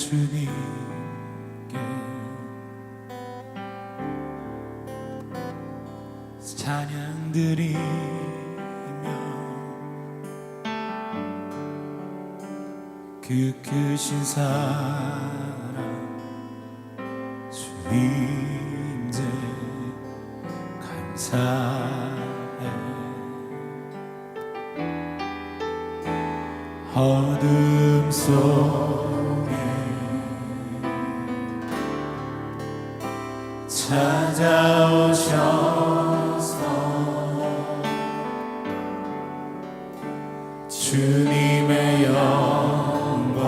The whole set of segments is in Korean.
주님께 찬양 드리며 그 크신 사랑 주님께 감사해. 어둠 속에 찾아오셔서 주님의 영광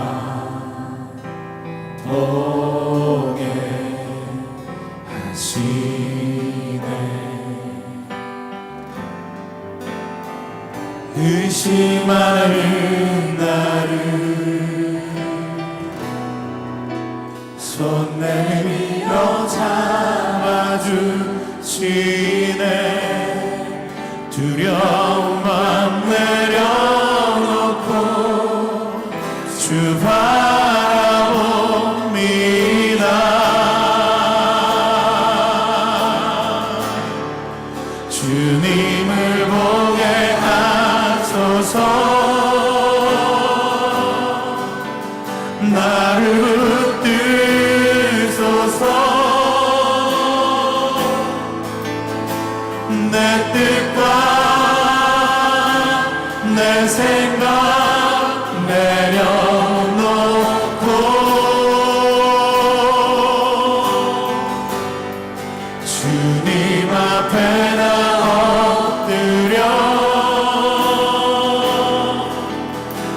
보게 하시네. 의심하는 나를 손 내밀어 잡아주시네. 두려움만 내려놓고 주 바라봅니다. 주님을 보게 하소서. 나를 붙드소서. 내 뜻과 내 생각 내려놓고 주님 앞에 나 엎드려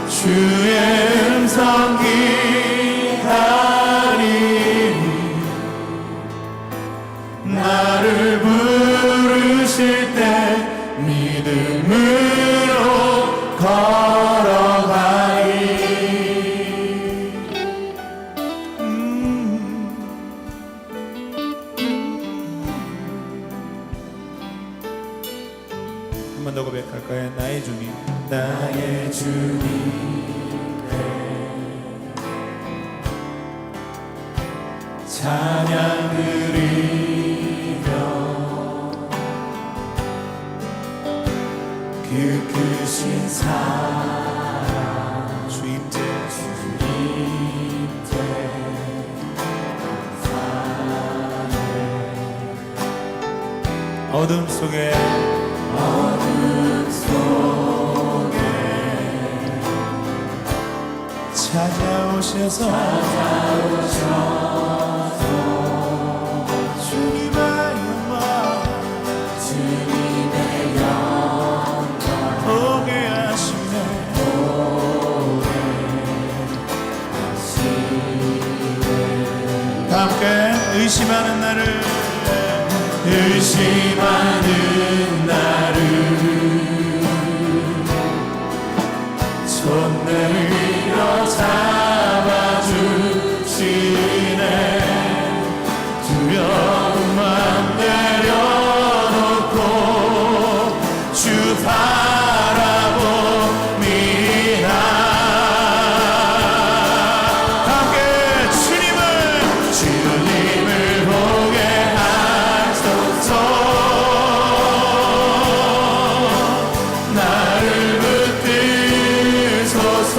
주의 음성 기다리니 나를 부르실 때 믿음으로 걸어가리. 한 번 더 고백할까요? 나의 주님, 나의 주님께 찬양 드리며 그 크신 사랑 주임께 감사해. 어둠 속에 찾아오셔서 주님의 영광 보게 하시네. 다 함께 의심하는 나를 손 내밀어 잡아주시네. 두려움만 내려놓고 주 바라봅니다. 함께 주님을 보게 하소서. 나를 붙드소서.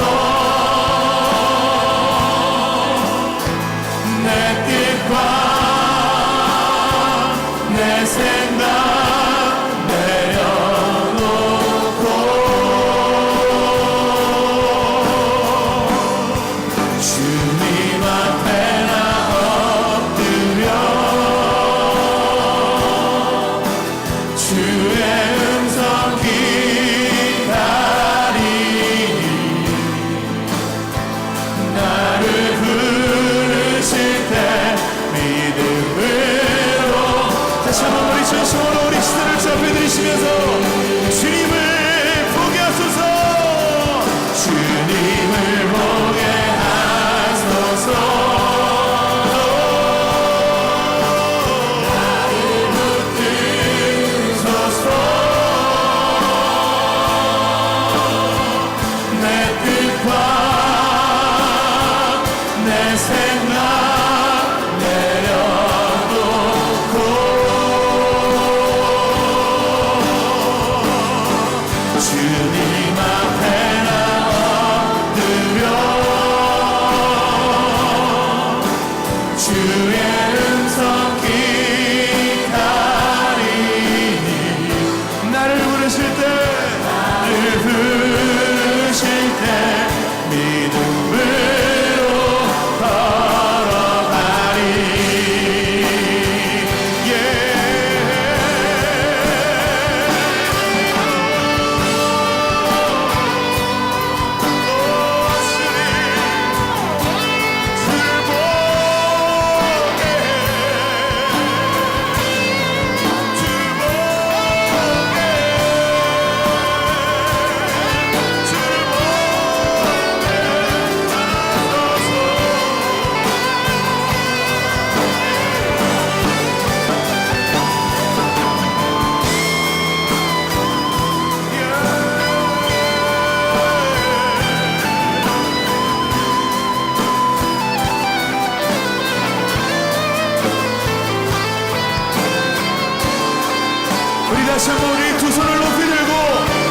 다시 한번 우리 두 손을 높이 들고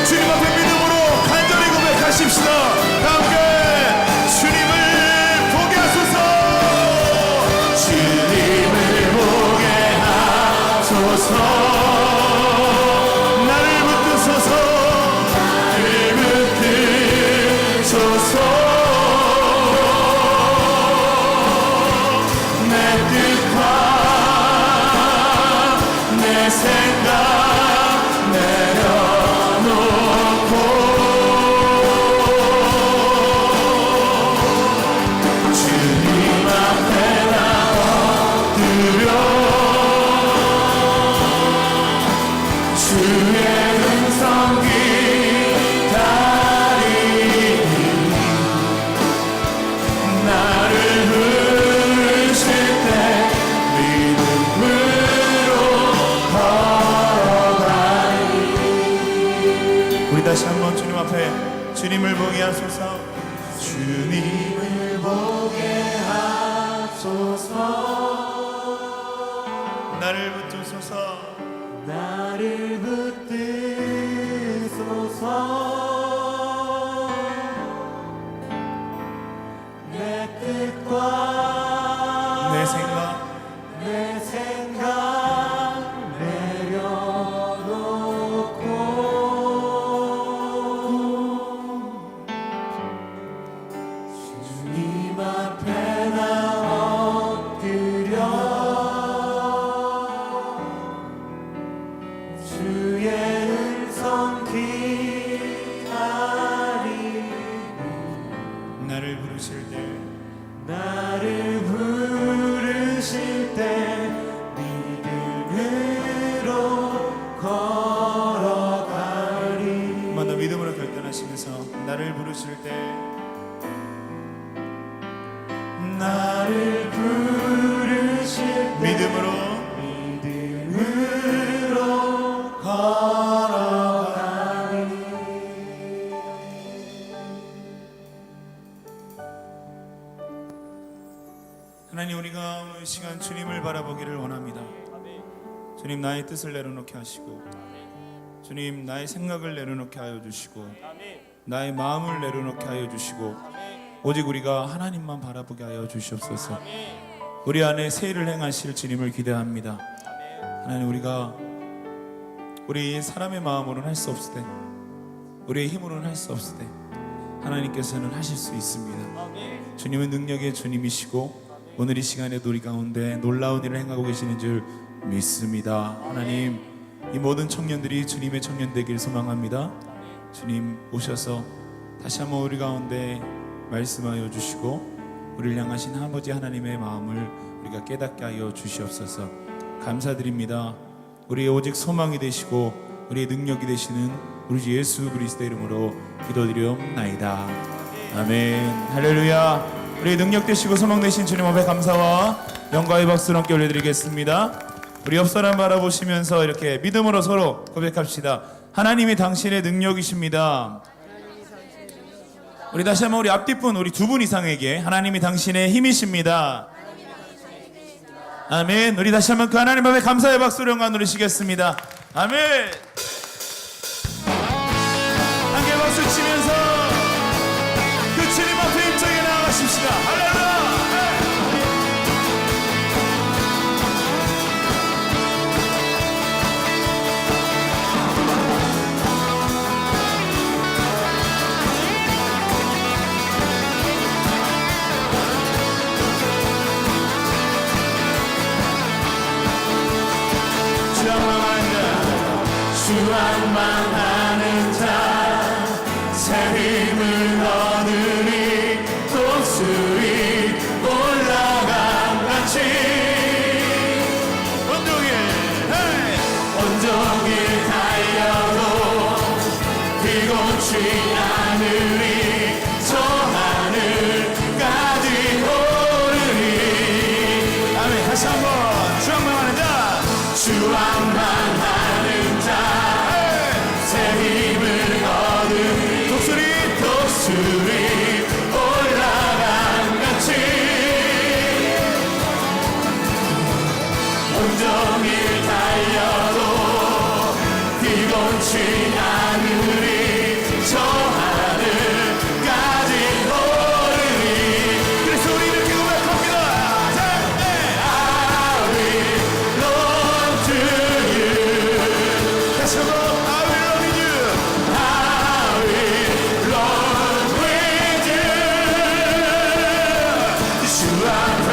주님 앞에 믿음으로 간절히 고백하십시다. 함께 주님을 보게 하소서. 주님을 보게 하소서. 나를 붙드소서. 나를 붙드소서. 내 뜻과 내 생각 내려놓고 주님 앞에 나 엎드려 주의 음성 기다리니 나를 부르실 때 믿음으로 우리 다시 한번 주님 앞에 주님을 보게 하소서. 주님을 보게 하소서. 나를 붙드소서. 나를 붙드소서. 내 뜻과 내 생각 나를 부르실 때 믿음으로 걸어가리. 만나 믿음으로 결단하시면서 나를 부르실 때 나를 부르실 때 믿음으로 걸어가리. 하나님, 우리가 오늘 이 시간 주님을 바라보기를 원합니다. 주님, 나의 뜻을 내려놓게 하시고 주님, 나의 생각을 내려놓게 하여 주시고 나의 마음을 내려놓게 하여 주시고 오직 우리가 하나님만 바라보게 하여 주시옵소서. 우리 안에 새 일을 행하실 주님을 기대합니다. 하나님, 우리가 우리 사람의 마음으로는 할 수 없을 때, 우리의 힘으로는 할 수 없을 때 하나님께서는 하실 수 있습니다. 주님은 능력의 주님이시고 오늘 이 시간에도 우리 가운데 놀라운 일을 행하고 계시는 줄 믿습니다. 하나님, 이 모든 청년들이 주님의 청년 되길 소망합니다. 주님 오셔서 다시 한번 우리 가운데 말씀하여 주시고 우리를 향하신 아버지 하나님의 마음을 우리가 깨닫게 하여 주시옵소서. 감사드립니다. 우리의 오직 소망이 되시고 우리의 능력이 되시는 우리 주 예수 그리스도의 이름으로 기도드리옵나이다. 아멘. 할렐루야. 우리의 능력 되시고 소망 되신 주님 앞에 감사와 영광의 박수를 함께 올려드리겠습니다. 우리 옆 사람 바라보시면서 이렇게 믿음으로 서로 고백합시다. 하나님이 당신의 능력이십니다. 우리 다시 한번 우리 앞뒷분 우리 두 분 이상에게 하나님이 당신의 힘이십니다. 아멘. 우리 다시 한번 그 하나님 앞에 감사의 박수를 영광 누리시겠습니다. 아멘. 함께 힘을 얻으니 독수리 올라간 같이 온종일 달려도 비고치 않으리 저 하늘까지 오르리. 아멘. 다시 한번 주왕만하는 자, 주왕만하는 자, 새 힘을 얻으리 독수리 올라간 같이 온종일 달려도 비곤치 않으리 저 하늘까지 오르리. 그래서 우리 이렇게 고백합니다. I will run to you. 다시 한번 I will run with you. I will run with you. 주 앞에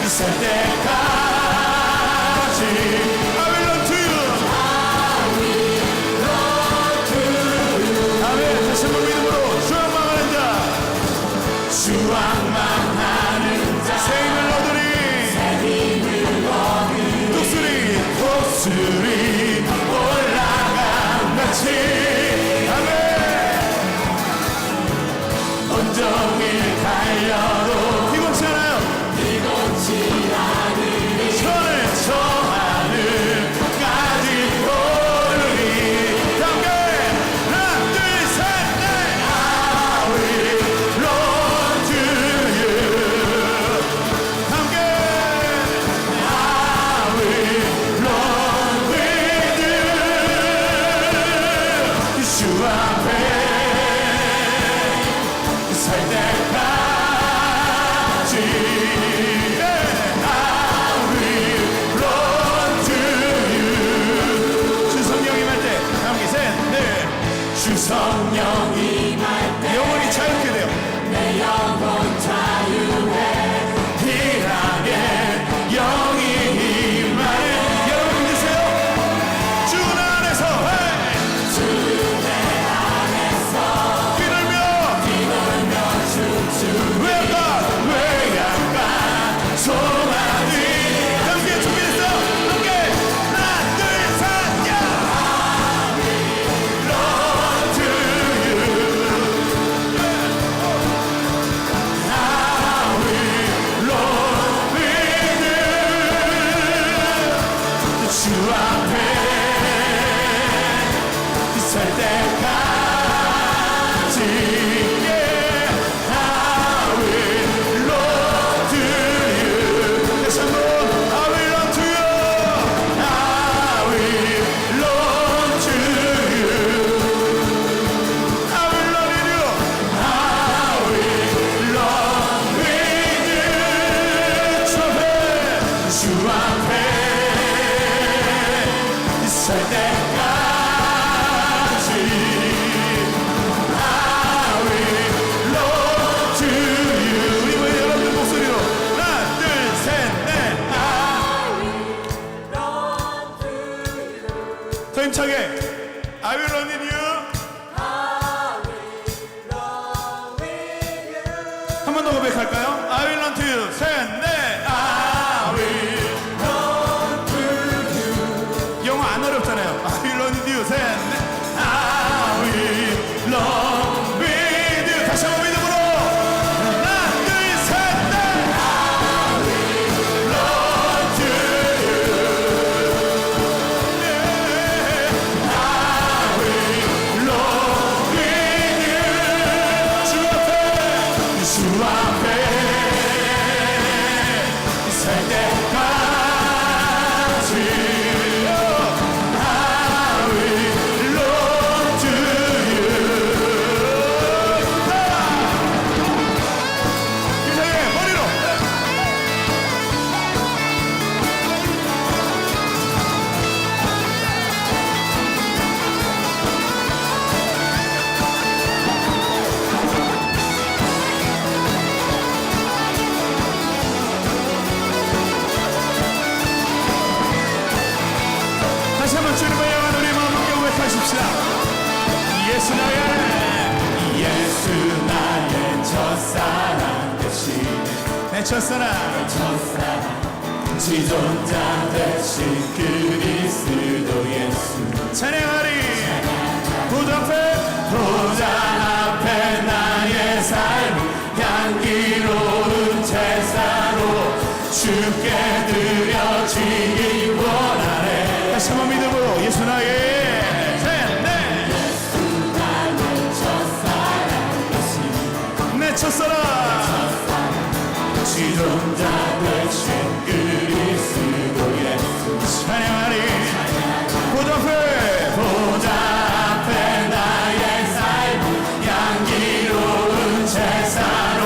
설 때까지 I will run to you. 아멘. 다시 한번 믿음으로 주왕망하는 자, 주왕망하는 자, 새 힘을 얻으리 독수리 올라간 같이. 아멘. 온종일 달려도 비곤치 않아요. 저 하늘까지 오르리. 함께 하나 둘 셋 넷. I will run to you. 함께 I will run with you. 주 앞에 설 때까지 성령 임할 때 영혼이 자유케 돼요. 내 영혼 자유해 희락의 영이 임하네. 여러분 믿으세요? 주 안에서 주 안에서 뛰놀며 춤추 외양간 소망이 함께 준비했어. 함께 하나 둘 셋 야. 주 앞에 설 때까지 I will run to you. 다시 한번 I will run to you. I will run to you. I will run with you. I will run with you. 주 앞에 설 때까지 I will run to you. 우리 모두 여러분들 목소리로 하나 둘 셋 넷. I will run to you. 더 힘차게 I will run with you. I will run with you. 한 번 더 고백할까요? I will run to you. 셋 넷. I will run to you. 영어 안 어렵잖아요. I will run with you. 셋 넷. I will run with you. 다시 한번 믿음으로 하나 둘 셋 넷. I will run to you. I will run with you. 주 앞에 설 때까지 다시 한번 주님을 향한 우리 마음 함께 고백하십시다. 예수 나의 첫사랑 되시네. 내 첫사랑 지존자 되신 그리스도 예수 찬양하리. 보좌 앞에 나의 삶 향기로운 제사로 주께 드려지기 원하네. 다시 한번 믿음으로 예수 나의 첫사랑 지존자 되신 그리스도 예수 찬양하리. 보좌 앞에 나의 삶 향기로운 제사로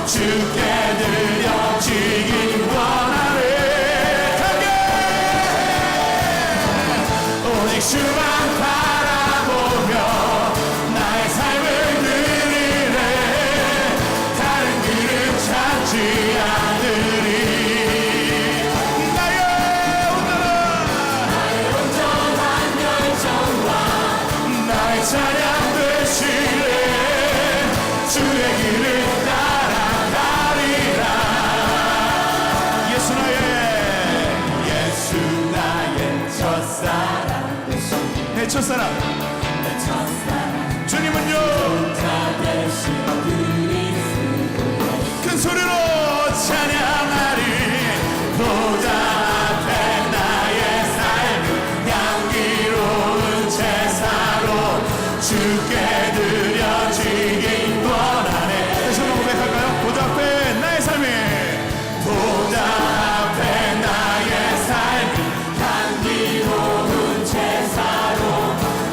주께 드려지기 원하네. 오직 주만 바라보며 나의 삶을 드리네. 다른 길을 찾지 않으리. 찬양 되시네. 주의 길을 따라가리라. 예수 나의 첫사랑 내 첫사랑 주님은요 큰 소리로 찬양하리. 보좌 앞에 나의 삶 향기로운 제사로 주께 드려지기 원하네. 다시 한번 고백할까요? 보좌 앞에 나의 삶이 보좌 앞에 나의 삶이 향기로운 제사로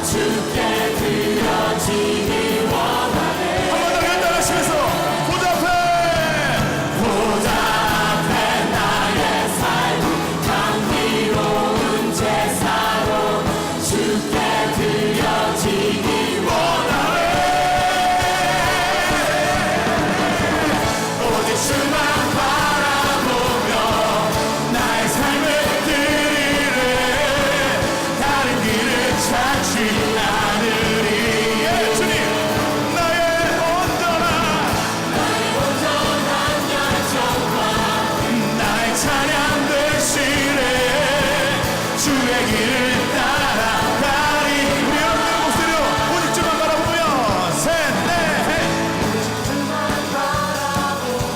주께 드려지기 원하네. 한 번 더 연달아시면서 보좌 앞에 나의 삶이 향기로운 제사로 주께 드려지기 주만 바라보며 나의 삶을 드리네. 다른 길을 찾지 않으리. 주님 나의 온전한 열정과 나의 찬양 되시네. 주의 길을 따라가리. 우리 여러분의 목소리로 오직 주만 바라보며 셋넷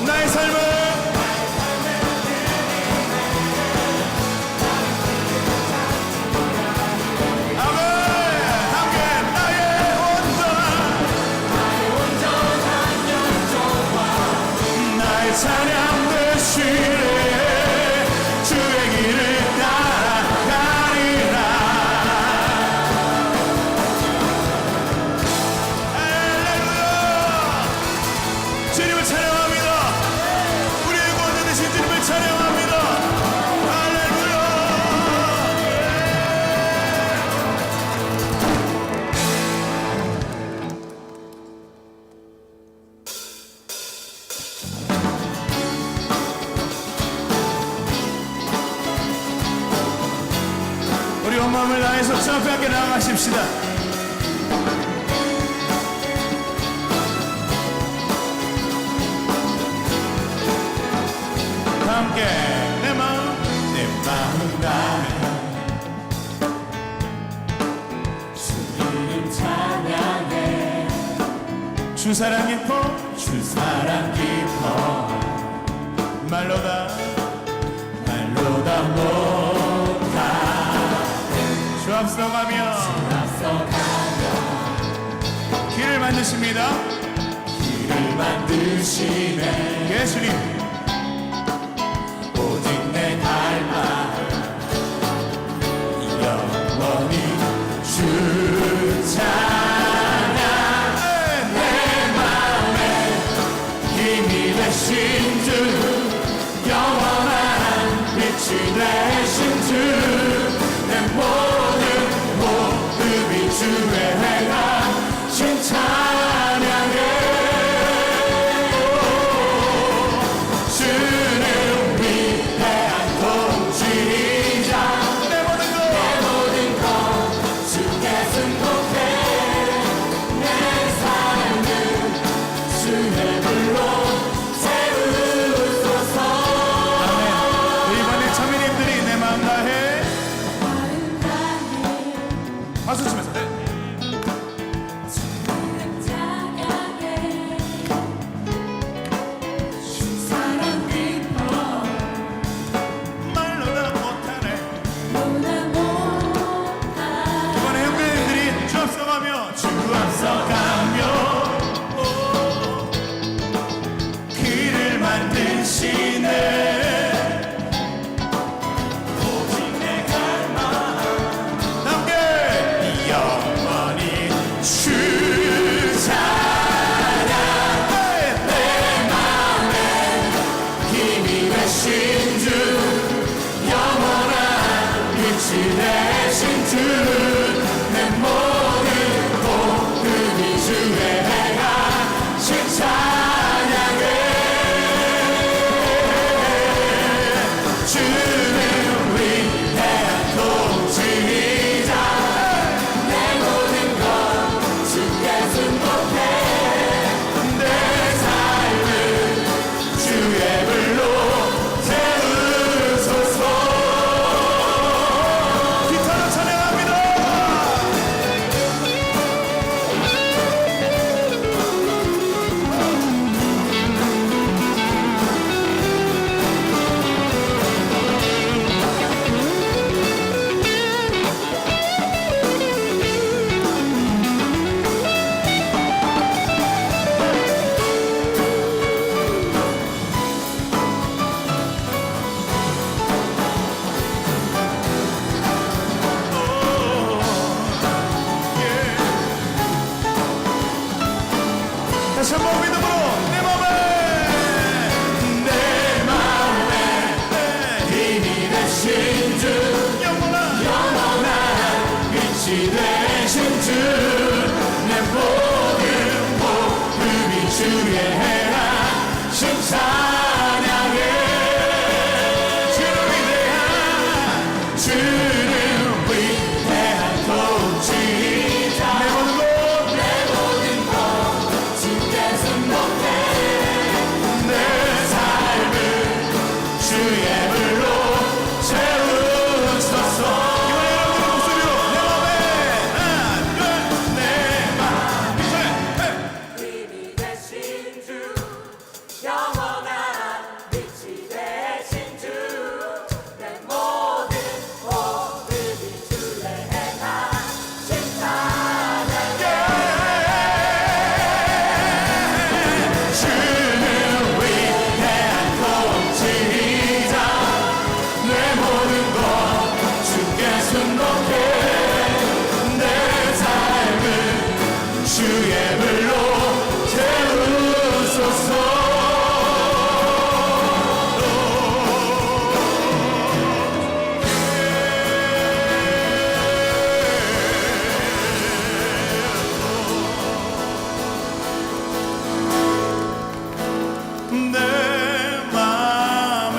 나의 삶은 아멘. 함께 나의 온전한 열정과 나의 찬양 되시네. 주의 길을 따라가리라. 할렐루야. 주님을 찬양합니다. 우리의 구원자 되신 주님을 찬양합니다. 할렐루야. 우리 온 마음을 다해서 주 앞에 함께 나아가십시다. 함께 내 마음 다해 주님 찬양해. 주 사랑 깊어 말로다 못하. 주 앞서가며 길을 만드십니다. 예수님 오직 내 닮아 영원히 주 찬양. 내 마음에 힘이 되신 주 영원한 빛이 되신 주 내 모든 호흡이 주의 행하신 찬양해. 주 앞서가며 길을 만드시네. 오직 내 갈망 함께 영원히 주 찬양. 내 마음에 힘이 되신 주, 영원한 빛이 되신 주, 내 모든 복음이 주의 행하신 찬양해. 주는 위대한 통치자, 내 모든 것 주께 승복해. 내 삶을 주의 불로 세우소서. 기타로 찬양합니다. 다시 한번 믿음으로 내 마음에 힘이 되신 주, 영원한 빛이 되신 주, 내 모든 복음이 주의 행하신 찬양해. 주는 위대한 통치자, 내 모든 것 주께 승복해. 내 삶을 주의 불로 세우소서. 이번에 여러분의 목소리로 내 맘에 하나 둘, 내 맘 힘이 되신 주, 영원한 빛이 되신 주, 내 모든 복음이 주의 행하신 찬양해. 주는 위대한 통치자, 내 모든 것 주께 승복해. 내 삶을 주의 불로 세우소서. 내 맘에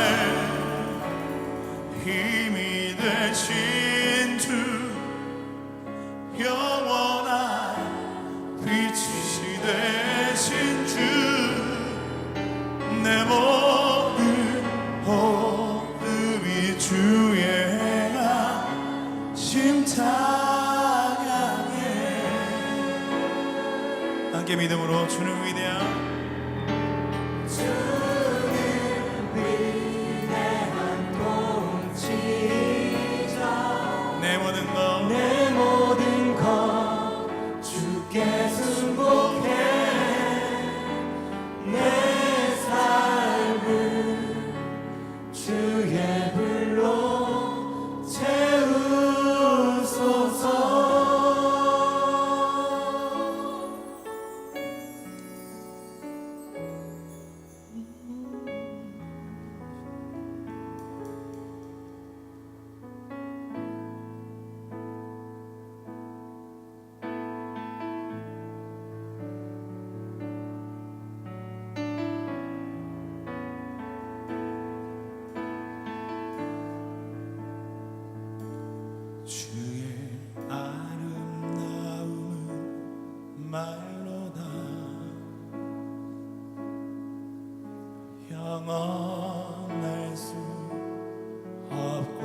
힘이 되신 주, 영원한 빛이 되신 주, 내 모든 복음이 주의 행하신 찬양해. 함께 믿음으로 주는 위대한 내 모든 것 주께 승복해. 내 삶을 주의 불로 채우소서. 말로다 영원할 수 없고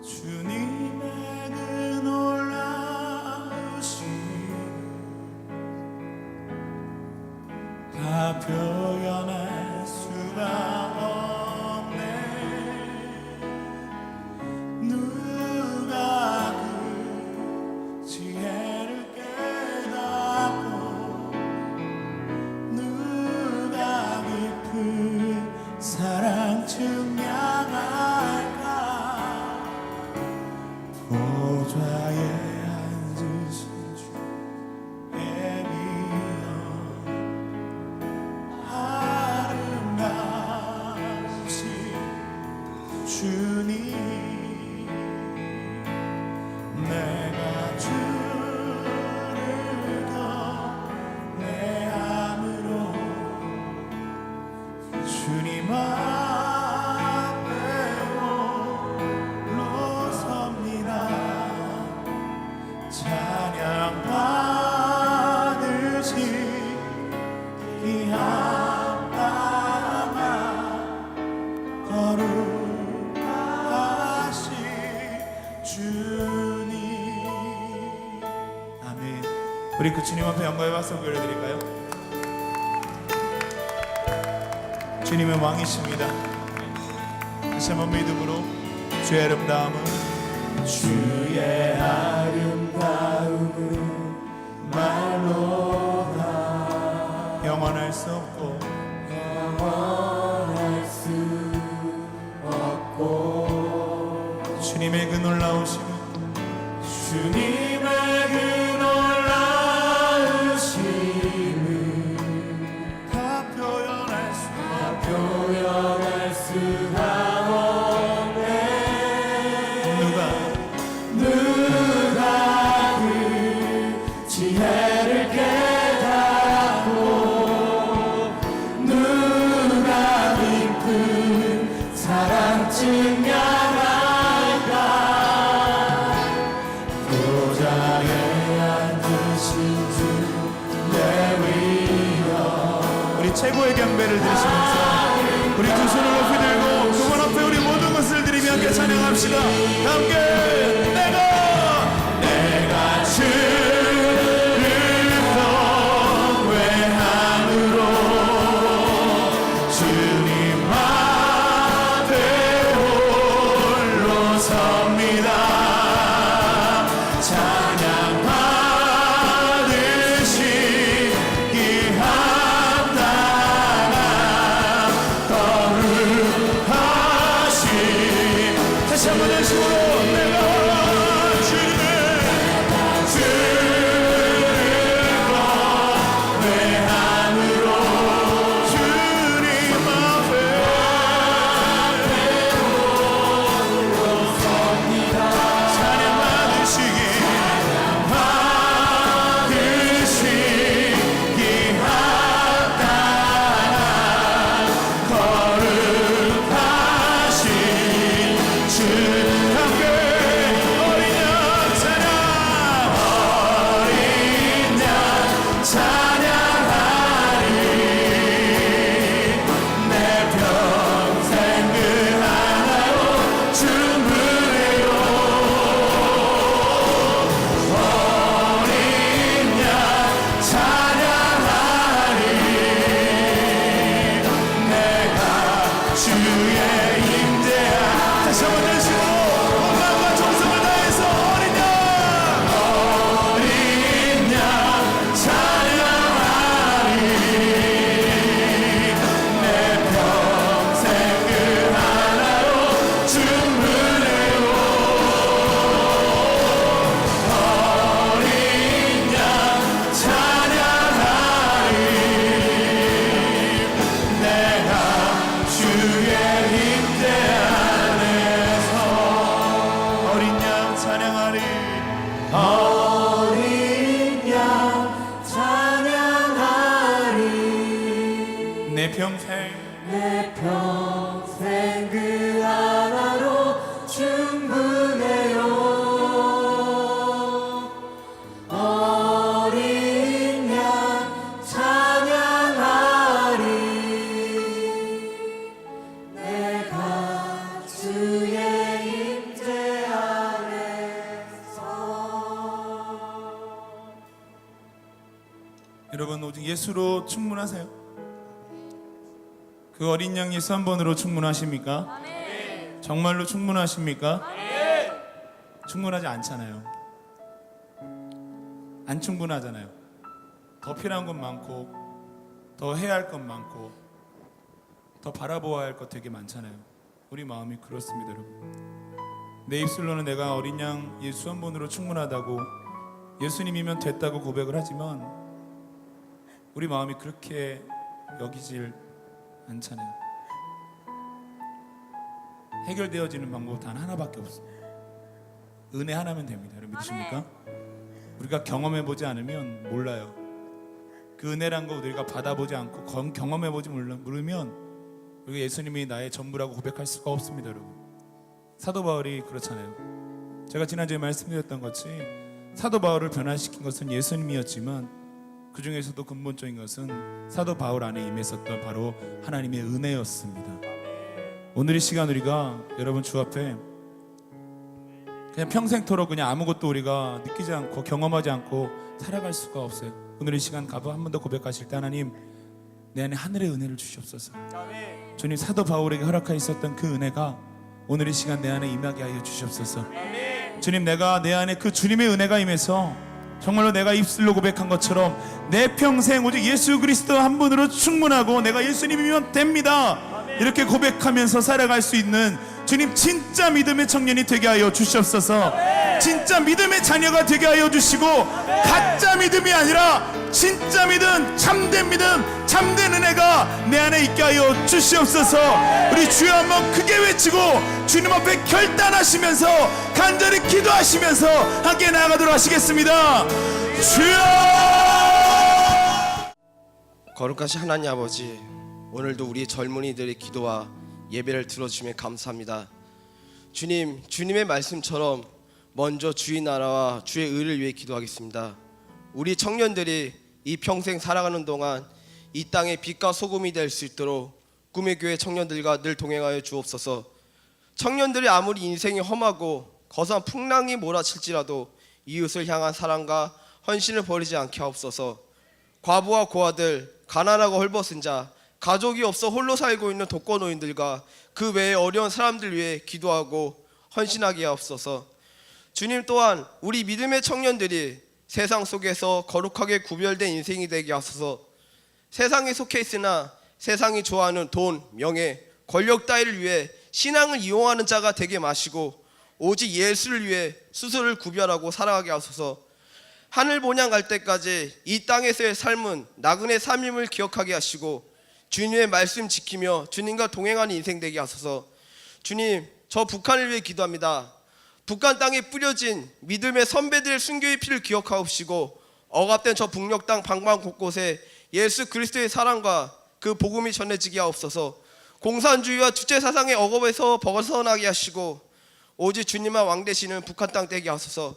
주님의 그 놀라우심 다 표현할 수가 없네. 누가 우리 그 주님 앞에 영광의 박수 올려드릴까요? 주님은 왕이십니다. 다시 한번 믿음으로 주의 아름다움은 말로 영원할 수 없고 주님의 그 놀라우심은 다 표현할 수가 없네. 누가 그 지혜를 깨닫고 누가 깊은 사랑 증명할까. 도장에 앉으신 주 레위여. 우리 최고의 경배를 드리시면서 우리 두 손을 높이 들고 그분 앞에 우리 모든 것을 드리며 함께 찬양합시다. 함께 내가 주를 외함으로 주님 앞에 홀로 섭니다. 찬양 받으시기 합당한 거룩하신. 다시 한번 다시고 내가 주님을 외함으로 주님 앞에 찬양 받으시기 합당한 거룩하신 주. 함께 어린 양 찬양, 어린 양 찬양하리. 내 평생 그 하나로 충분해요. 어린 양 찬양하리. 내가 주의 임재야. 다시 한번 내시고 온 마음과 정성을 다해서 어린 양 찬양하리. 내 평생 그 하나로 충분해요. 어린 양 찬양하리. 내가 주의 임재 안에서 어린 양 찬양하리. 어린 양 찬양하리. 내 평생 그 하나로 충분해요. 어린 양 찬양하리. 내가 주의 임재 안에서. 여러분 오직 예수로 충분하세요? 그 어린 양 예수 한 번으로 충분하십니까? 정말로 충분하십니까? 충분하지 않잖아요. 안 충분하잖아요. 더 필요한 것 많고 더 해야 할 것 많고 더 바라보아야 할 것 되게 많잖아요. 우리 마음이 그렇습니다, 여러분. 내 입술로는 내가 어린 양 예수 한 번으로 충분하다고, 예수님이면 됐다고 고백을 하지만 우리 마음이 그렇게 여기질 않잖아요. 해결되어지는 방법 단 하나밖에 없습니다. 은혜 하나면 됩니다. 여러분 믿으십니까? 우리가 경험해보지 않으면 몰라요. 그 은혜란 거 우리가 받아보지 않고 경험해보지 모르면 우리가 예수님이 나의 전부라고 고백할 수가 없습니다. 여러분, 사도 바울이 그렇잖아요. 제가 지난주에 말씀드렸던 것이 사도 바울을 변화시킨 것은 예수님이었지만 그 중에서도 근본적인 것은 사도 바울 안에 임했었던 바로 하나님의 은혜였습니다. 오늘 이 시간 우리가 여러분 주 앞에 그냥 평생토록 그냥 아무것도 우리가 느끼지 않고 경험하지 않고 살아갈 수가 없어요. 오늘 이 시간 가부 한 번 더 고백하실 때 하나님 내 안에 하늘의 은혜를 주시옵소서. 주님 사도 바울에게 허락하여 있었던 그 은혜가 오늘 이 시간 내 안에 임하게 하여 주시옵소서. 주님 내가 내 안에 그 주님의 은혜가 임해서 정말로 내가 입술로 고백한 것처럼 내 평생 오직 예수 그리스도 한 분으로 충분하고 내가 예수님이면 됩니다 이렇게 고백하면서 살아갈 수 있는 주님 진짜 믿음의 청년이 되게 하여 주시옵소서. 진짜 믿음의 자녀가 되게 하여 주시고 가짜 믿음이 아니라 진짜 믿음, 참된 믿음, 참된 은혜가 내 안에 있게 하여 주시옵소서. 우리 주여 한번 크게 외치고 주님 앞에 결단하시면서 간절히 기도하시면서 함께 나아가도록 하시겠습니다. 주여! 거룩하신 하나님 아버지, 오늘도 우리 젊은이들의 기도와 예배를 들어주시면 감사합니다. 주님, 주님의 말씀처럼 먼저 주의 나라와 주의 의를 위해 기도하겠습니다. 우리 청년들이 이 평생 살아가는 동안 이 땅의 빛과 소금이 될 수 있도록 꿈의 교회 청년들과 늘 동행하여 주옵소서. 청년들이 아무리 인생이 험하고 거센 풍랑이 몰아칠지라도 이웃을 향한 사랑과 헌신을 버리지 않게 하옵소서. 과부와 고아들, 가난하고 헐벗은 자, 가족이 없어 홀로 살고 있는 독거노인들과 그 외의 어려운 사람들 위해 기도하고 헌신하게 하옵소서. 주님 또한 우리 믿음의 청년들이 세상 속에서 거룩하게 구별된 인생이 되게 하소서. 세상에 속해 있으나 세상이 좋아하는 돈, 명예, 권력 따위를 위해 신앙을 이용하는 자가 되게 마시고 오직 예수를 위해 스스로를 구별하고 살아가게 하소서. 하늘 본향 갈 때까지 이 땅에서의 삶은 나그네 삶임을 기억하게 하시고 주님의 말씀 지키며 주님과 동행하는 인생 되게 하소서. 주님, 저 북한을 위해 기도합니다. 북한 땅에 뿌려진 믿음의 선배들의 순교의 피를 기억하옵시고 억압된 저 북녘 땅 방방 곳곳에 예수 그리스도의 사랑과 그 복음이 전해지게 하옵소서. 공산주의와 주체사상의 억압에서 벗어나게 하시고 오직 주님만 왕 되시는 북한 땅 되게 하소서.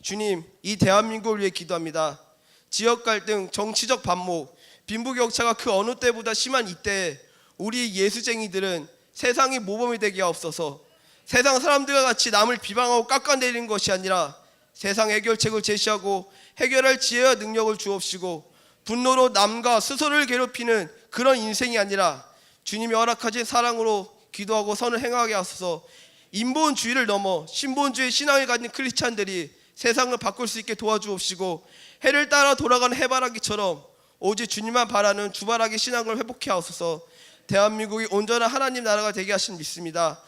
주님, 이 대한민국을 위해 기도합니다. 지역 갈등, 정치적 반목, 빈부격차가 그 어느 때보다 심한 이때에 우리 예수쟁이들은 세상의 모범이 되게 하옵소서. 세상 사람들과 같이 남을 비방하고 깎아내리는 것이 아니라 세상 해결책을 제시하고 해결할 지혜와 능력을 주옵시고 분노로 남과 스스로를 괴롭히는 그런 인생이 아니라 주님이 허락하신 사랑으로 기도하고 선을 행하게 하소서. 인본주의를 넘어 신본주의 신앙을 가진 크리스찬들이 세상을 바꿀 수 있게 도와주옵시고 해를 따라 돌아가는 해바라기처럼 오직 주님만 바라는 주바라기 신앙을 회복해 하옵소서. 대한민국이 온전한 하나님 나라가 되게 하신 믿습니다.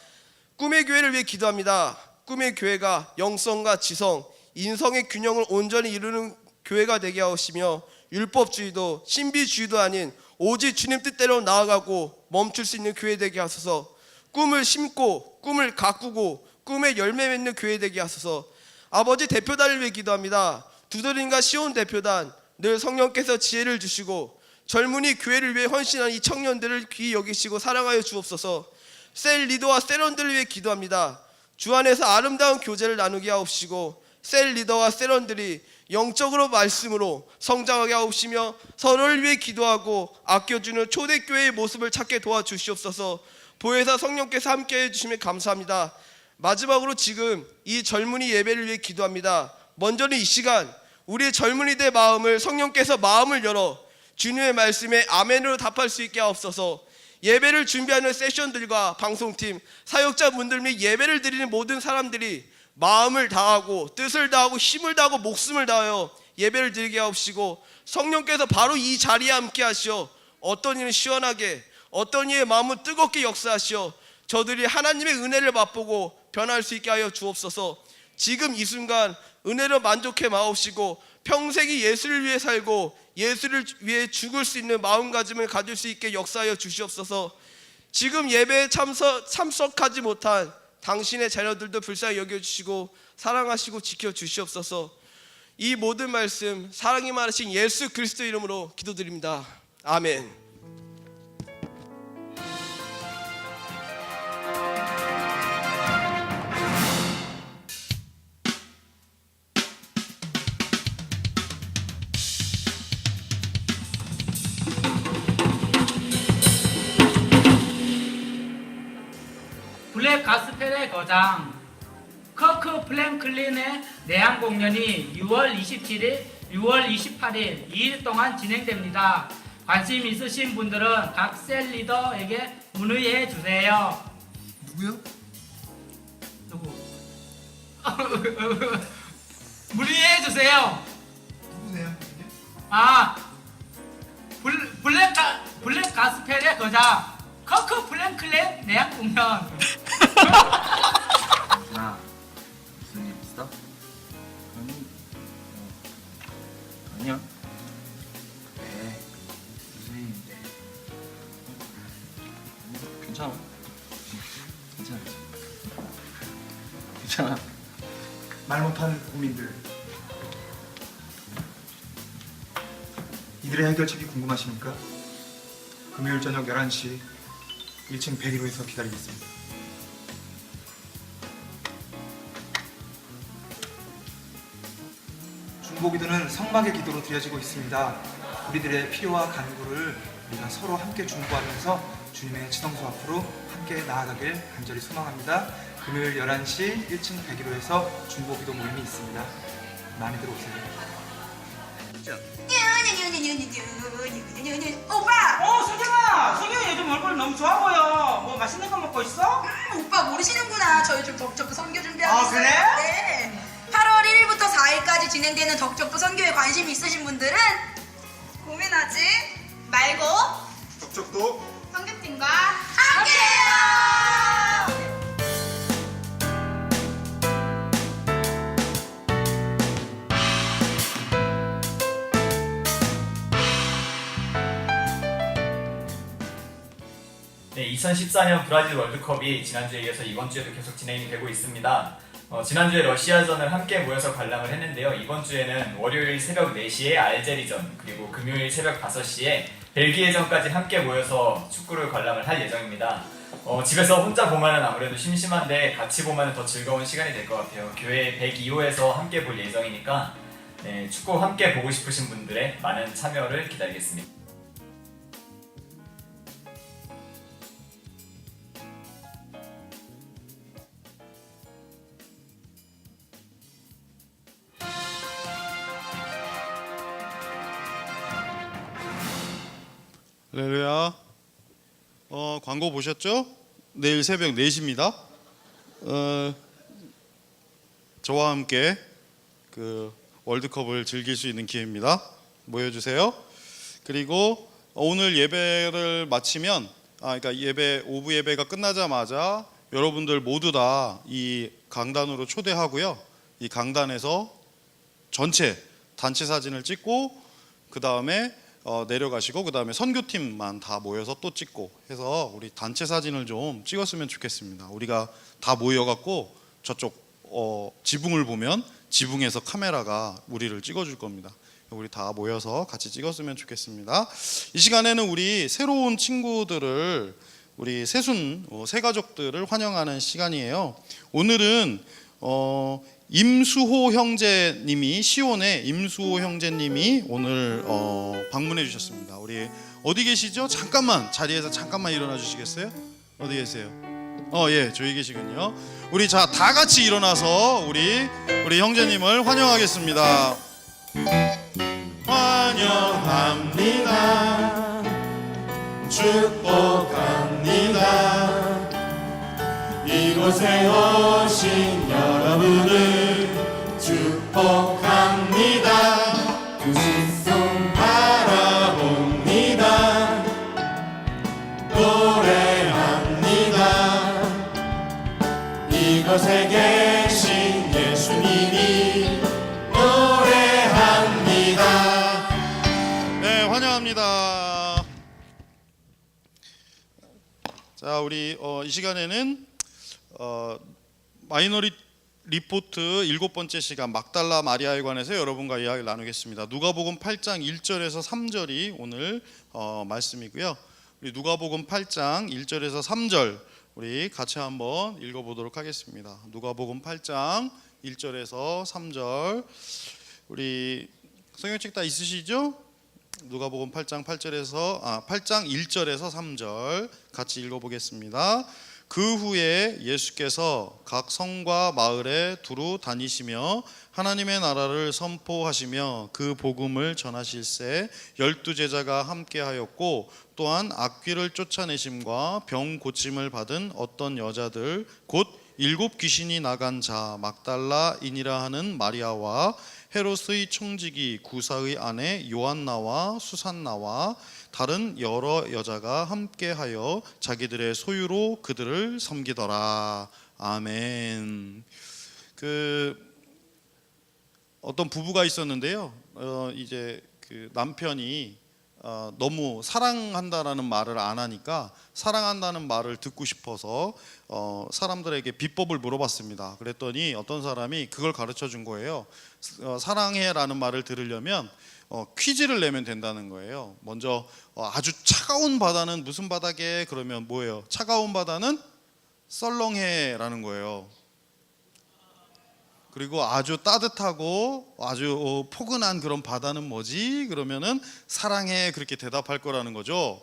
꿈의 교회를 위해 기도합니다. 꿈의 교회가 영성과 지성, 인성의 균형을 온전히 이루는 교회가 되게 하시며 율법주의도 신비주의도 아닌 오직 주님 뜻대로 나아가고 멈출 수 있는 교회 되게 하소서. 꿈을 심고 꿈을 가꾸고 꿈의 열매 맺는 교회 되게 하소서. 아버지, 대표단을 위해 기도합니다. 두드림과 시온 대표단, 늘 성령께서 지혜를 주시고 젊은이 교회를 위해 헌신한 이 청년들을 귀히 여기시고 사랑하여 주옵소서. 셀 리더와 셀원들을 위해 기도합니다. 주 안에서 아름다운 교제를 나누게 하옵시고 셀 리더와 셀원들이 영적으로 말씀으로 성장하게 하옵시며 서로를 위해 기도하고 아껴주는 초대교회의 모습을 찾게 도와주시옵소서. 보혜사 성령께서 함께해 주시면 감사합니다. 마지막으로 지금 이 젊은이 예배를 위해 기도합니다. 먼저는 이 시간 우리의 젊은이들의 마음을 성령께서 마음을 열어 주님의 말씀에 아멘으로 답할 수 있게 하옵소서. 예배를 준비하는 세션들과 방송팀, 사역자분들 및 예배를 드리는 모든 사람들이 마음을 다하고 뜻을 다하고 힘을 다하고 목숨을 다하여 예배를 드리게 하옵시고 성령께서 바로 이 자리에 함께 하시어 어떤 이는 시원하게 어떤 이의 마음은 뜨겁게 역사하시어 저들이 하나님의 은혜를 맛보고 변할 수 있게 하여 주옵소서. 지금 이 순간 은혜로 만족해 마옵시고 평생이 예수를 위해 살고 예수를 위해 죽을 수 있는 마음가짐을 가질 수 있게 역사하여 주시옵소서. 지금 예배에 참석하지 못한 당신의 자녀들도 불쌍히 여겨주시고 사랑하시고 지켜주시옵소서. 이 모든 말씀 사랑이 많으신 예수 그리스도 이름으로 기도드립니다. 아멘. 블랙 가스펠의 거장, 컵 커크 플랭클린의 내한 공연이 6월 27일, 6월 28일 2일 동안 진행됩니다. 관심 있으신 분들은 각 셀 리더에게 문의해 주세요. 누구요? 누구? 문의해 주세요. 누구세요? 아, 블랙 가스펠의 거자 커크 플랭클린 내한 공연. 나 무슨 일 있어? 아니야. 그래. 무슨 일인데? 괜찮아. 괜찮아. 괜찮아. 말 못하는 국민들, 이들의 해결책이 궁금하십니까? 금요일 저녁 11시 1층 101호에서 기다리겠습니다. 중보기도는 성막의 기도로 드려지고 있습니다. 우리들의 필요와 간구를 우리가 서로 함께 중보하면서 주님의 지성소 앞으로 함께 나아가길 간절히 소망합니다. 금요일 11시 1층 101호에서 중보기도 모임이 있습니다. 많이들 오세요. 오빠! 승경아! 승경이 요즘 얼굴 너무 좋아 보여. 뭐 맛있는 거 먹고 있어? 오빠 모르시는구나. 저희 좀 덕적부 선교 준비하고 아, 있어요. 그래? 네. 8월 1일부터 4일까지 진행되는 덕적부 선교에 관심 있으신 분들은 고민하지 말고 덕적도 선교팀과 함께해요. 네, 2014년 브라질 월드컵이 지난주에 이어서 이번 주에도 계속 진행이 되고 있습니다. 지난주에 러시아전을 함께 모여서 관람을 했는데요. 이번 주에는 월요일 새벽 4시에 알제리전, 그리고 금요일 새벽 5시에 벨기에전까지 함께 모여서 축구를 관람을 할 예정입니다. 집에서 혼자 보면은 아무래도 심심한데 같이 보면 더 즐거운 시간이 될 것 같아요. 교회 102호에서 함께 볼 예정이니까 네, 축구 함께 보고 싶으신 분들의 많은 참여를 기다리겠습니다. 할렐루야. 광고 보셨죠? 내일 새벽 4시입니다. 저와 함께 그 월드컵을 즐길 수 있는 기회입니다. 모여주세요. 그리고 오늘 예배를 마치면, 그러니까 오후 예배가 끝나자마자 여러분들 모두 다 이 강단으로 초대하고요. 이 강단에서 전체 단체 사진을 찍고 그 다음에 내려가시고 그 다음에 선교팀만 다 모여서 또 찍고 해서 우리 단체 사진을 좀 찍었으면 좋겠습니다. 우리가 다 모여갖고 저쪽 지붕을 보면 지붕에서 카메라가 우리를 찍어줄 겁니다. 우리 다 모여서 같이 찍었으면 좋겠습니다. 이 시간에는 우리 새로운 친구들을, 우리 새가족들을 환영하는 시간이에요. 오늘은 임수호 형제님이, 시온의 임수호 형제님이 오늘 방문해 주셨습니다. 우리 어디 계시죠? 잠깐만 자리에서 잠깐만 일어나 주시겠어요? 어디 계세요? 예, 저기 계시군요. 우리 다 같이 일어나서 우리 형제님을 환영하겠습니다. 환영합니다. 축복합니다. 이곳에 오신 여러분을 축복합니다. 두 손 바라봅니다. 노래합니다. 이곳에 계신 예수님이 노래합니다. 네, 환영합니다. 자, 우리 이 시간에는 마이너리 리포트 7번째 시간 막달라 마리아에 관해서 여러분과 이야기를 나누겠습니다. 누가복음 8장 1절에서 3절이 오늘 말씀이고요. 우리 누가복음 8장 1절에서 3절 우리 같이 한번 읽어보도록 하겠습니다. 누가복음 8장 1절에서 3절 우리 성경책 다 있으시죠? 누가복음 8장 1절에서 3절 같이 읽어보겠습니다. 그 후에 예수께서 각 성과 마을에 두루 다니시며 하나님의 나라를 선포하시며 그 복음을 전하실새 12제자가 함께하였고 또한 악귀를 쫓아내심과 병 고침을 받은 어떤 여자들 곧 7 귀신이 나간 자 막달라인이라 하는 마리아와 헤롯의 청지기 구사의 아내 요한나와 수산나와 다른 여러 여자가 함께하여 자기들의 소유로 그들을 섬기더라. 아멘. 어떤 부부가 있었는데요. 이제 그 남편이 너무 사랑한다라는 말을 안 하니까 사랑한다는 말을 듣고 싶어서 사람들에게 비법을 물어봤습니다. 그랬더니 어떤 사람이 그걸 가르쳐 준 거예요. 사랑해라는 말을 들으려면 퀴즈를 내면 된다는 거예요. 먼저 아주 차가운 바다는 무슨 바다게? 그러면 뭐예요? 차가운 바다는 썰렁해라는 거예요. 그리고 아주 따뜻하고 아주 포근한 그런 바다는 뭐지? 그러면은 사랑해 그렇게 대답할 거라는 거죠.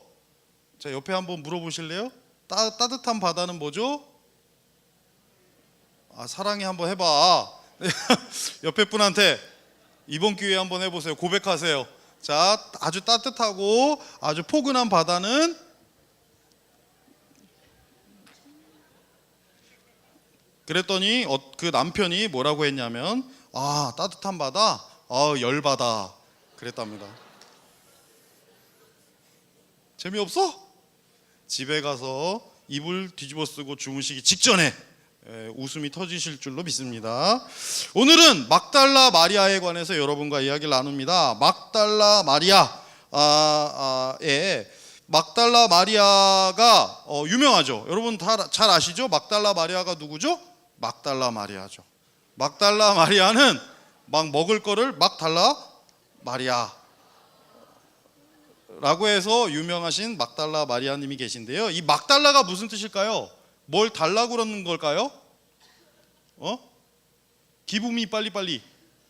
자, 옆에 한번 물어보실래요? 따뜻한 바다는 뭐죠? 사랑해 한번 해봐. 옆에 분한테 이번 기회에 한번 해보세요. 고백하세요. 자, 아주 따뜻하고 아주 포근한 바다는 그랬더니 그 남편이 뭐라고 했냐면 따뜻한 바다, 열바다 그랬답니다. 재미없어? 집에 가서 이불 뒤집어 쓰고 주무시기 직전에 웃음이 터지실 줄로 믿습니다. 오늘은 막달라 마리아에 관해서 여러분과 이야기를 나눕니다. 막달라 마리아가 유명하죠. 여러분 다 잘 아시죠? 막달라 마리아가 누구죠? 막달라 마리아죠. 막달라 마리아는 막 먹을 거를 막 달라 마리아 라고 해서 유명하신 막달라 마리아님이 계신데요. 이 막달라가 무슨 뜻일까요? 뭘 달라고 그러는 걸까요? 기분이 빨리빨리.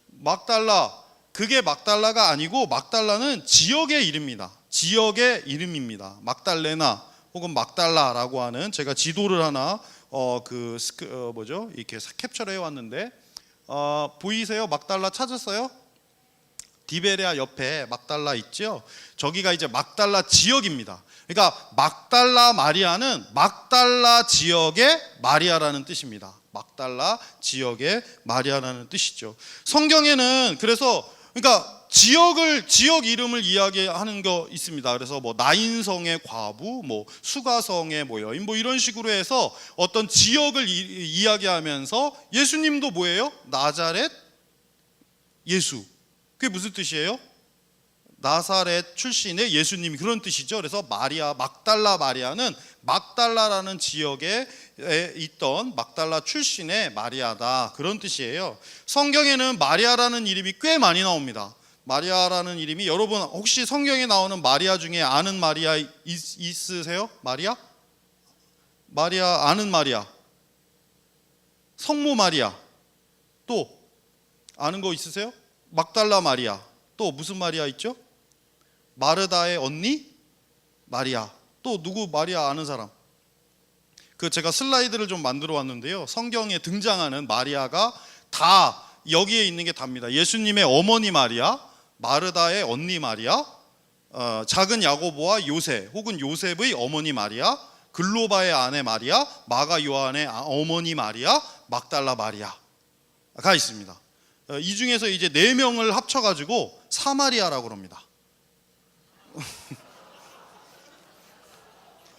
막달라, 그게 막달라가 아니고 막달라는 지역의 이름입니다. 지역의 이름입니다. 막달레나 혹은 막달라라고 하는, 제가 지도를 하나 이렇게 캡처를 해왔는데 보이세요? 막달라 찾았어요? 디베레아 옆에 막달라 있죠? 저기가 이제 막달라 지역입니다. 그러니까 막달라 마리아는 막달라 지역의 마리아라는 뜻입니다. 막달라 지역의 마리아라는 뜻이죠. 성경에는 그래서 지역 이름을 이야기하는 거 있습니다. 그래서 뭐 나인성의 과부, 뭐 수가성의 뭐 여인, 뭐 이런 식으로 해서 어떤 지역을 이야기하면서 예수님도 뭐예요? 나자렛 예수. 그게 무슨 뜻이에요? 나사렛 출신의 예수님이 그런 뜻이죠. 그래서 막달라 마리아는 막달라라는 지역에 있던 막달라 출신의 마리아다, 그런 뜻이에요. 성경에는 마리아라는 이름이 꽤 많이 나옵니다. 마리아라는 이름이, 여러분 혹시 성경에 나오는 마리아 중에 아는 마리아 있으세요? 마리아 아는 마리아, 성모 마리아, 또 아는 거 있으세요? 막달라 마리아, 또 무슨 마리아 있죠? 마르다의 언니 마리아. 또 누구 마리아 아는 사람? 제가 슬라이드를 좀 만들어 왔는데요. 성경에 등장하는 마리아가 다 여기에 있는 게 답니다. 예수님의 어머니 마리아, 마르다의 언니 마리아, 작은 야고보와 요셉 혹은 요셉의 어머니 마리아, 글로바의 아내 마리아, 마가 요한의 어머니 마리아, 막달라 마리아가 있습니다. 이 중에서 이제 4명을 합쳐가지고 사마리아라고 합니다.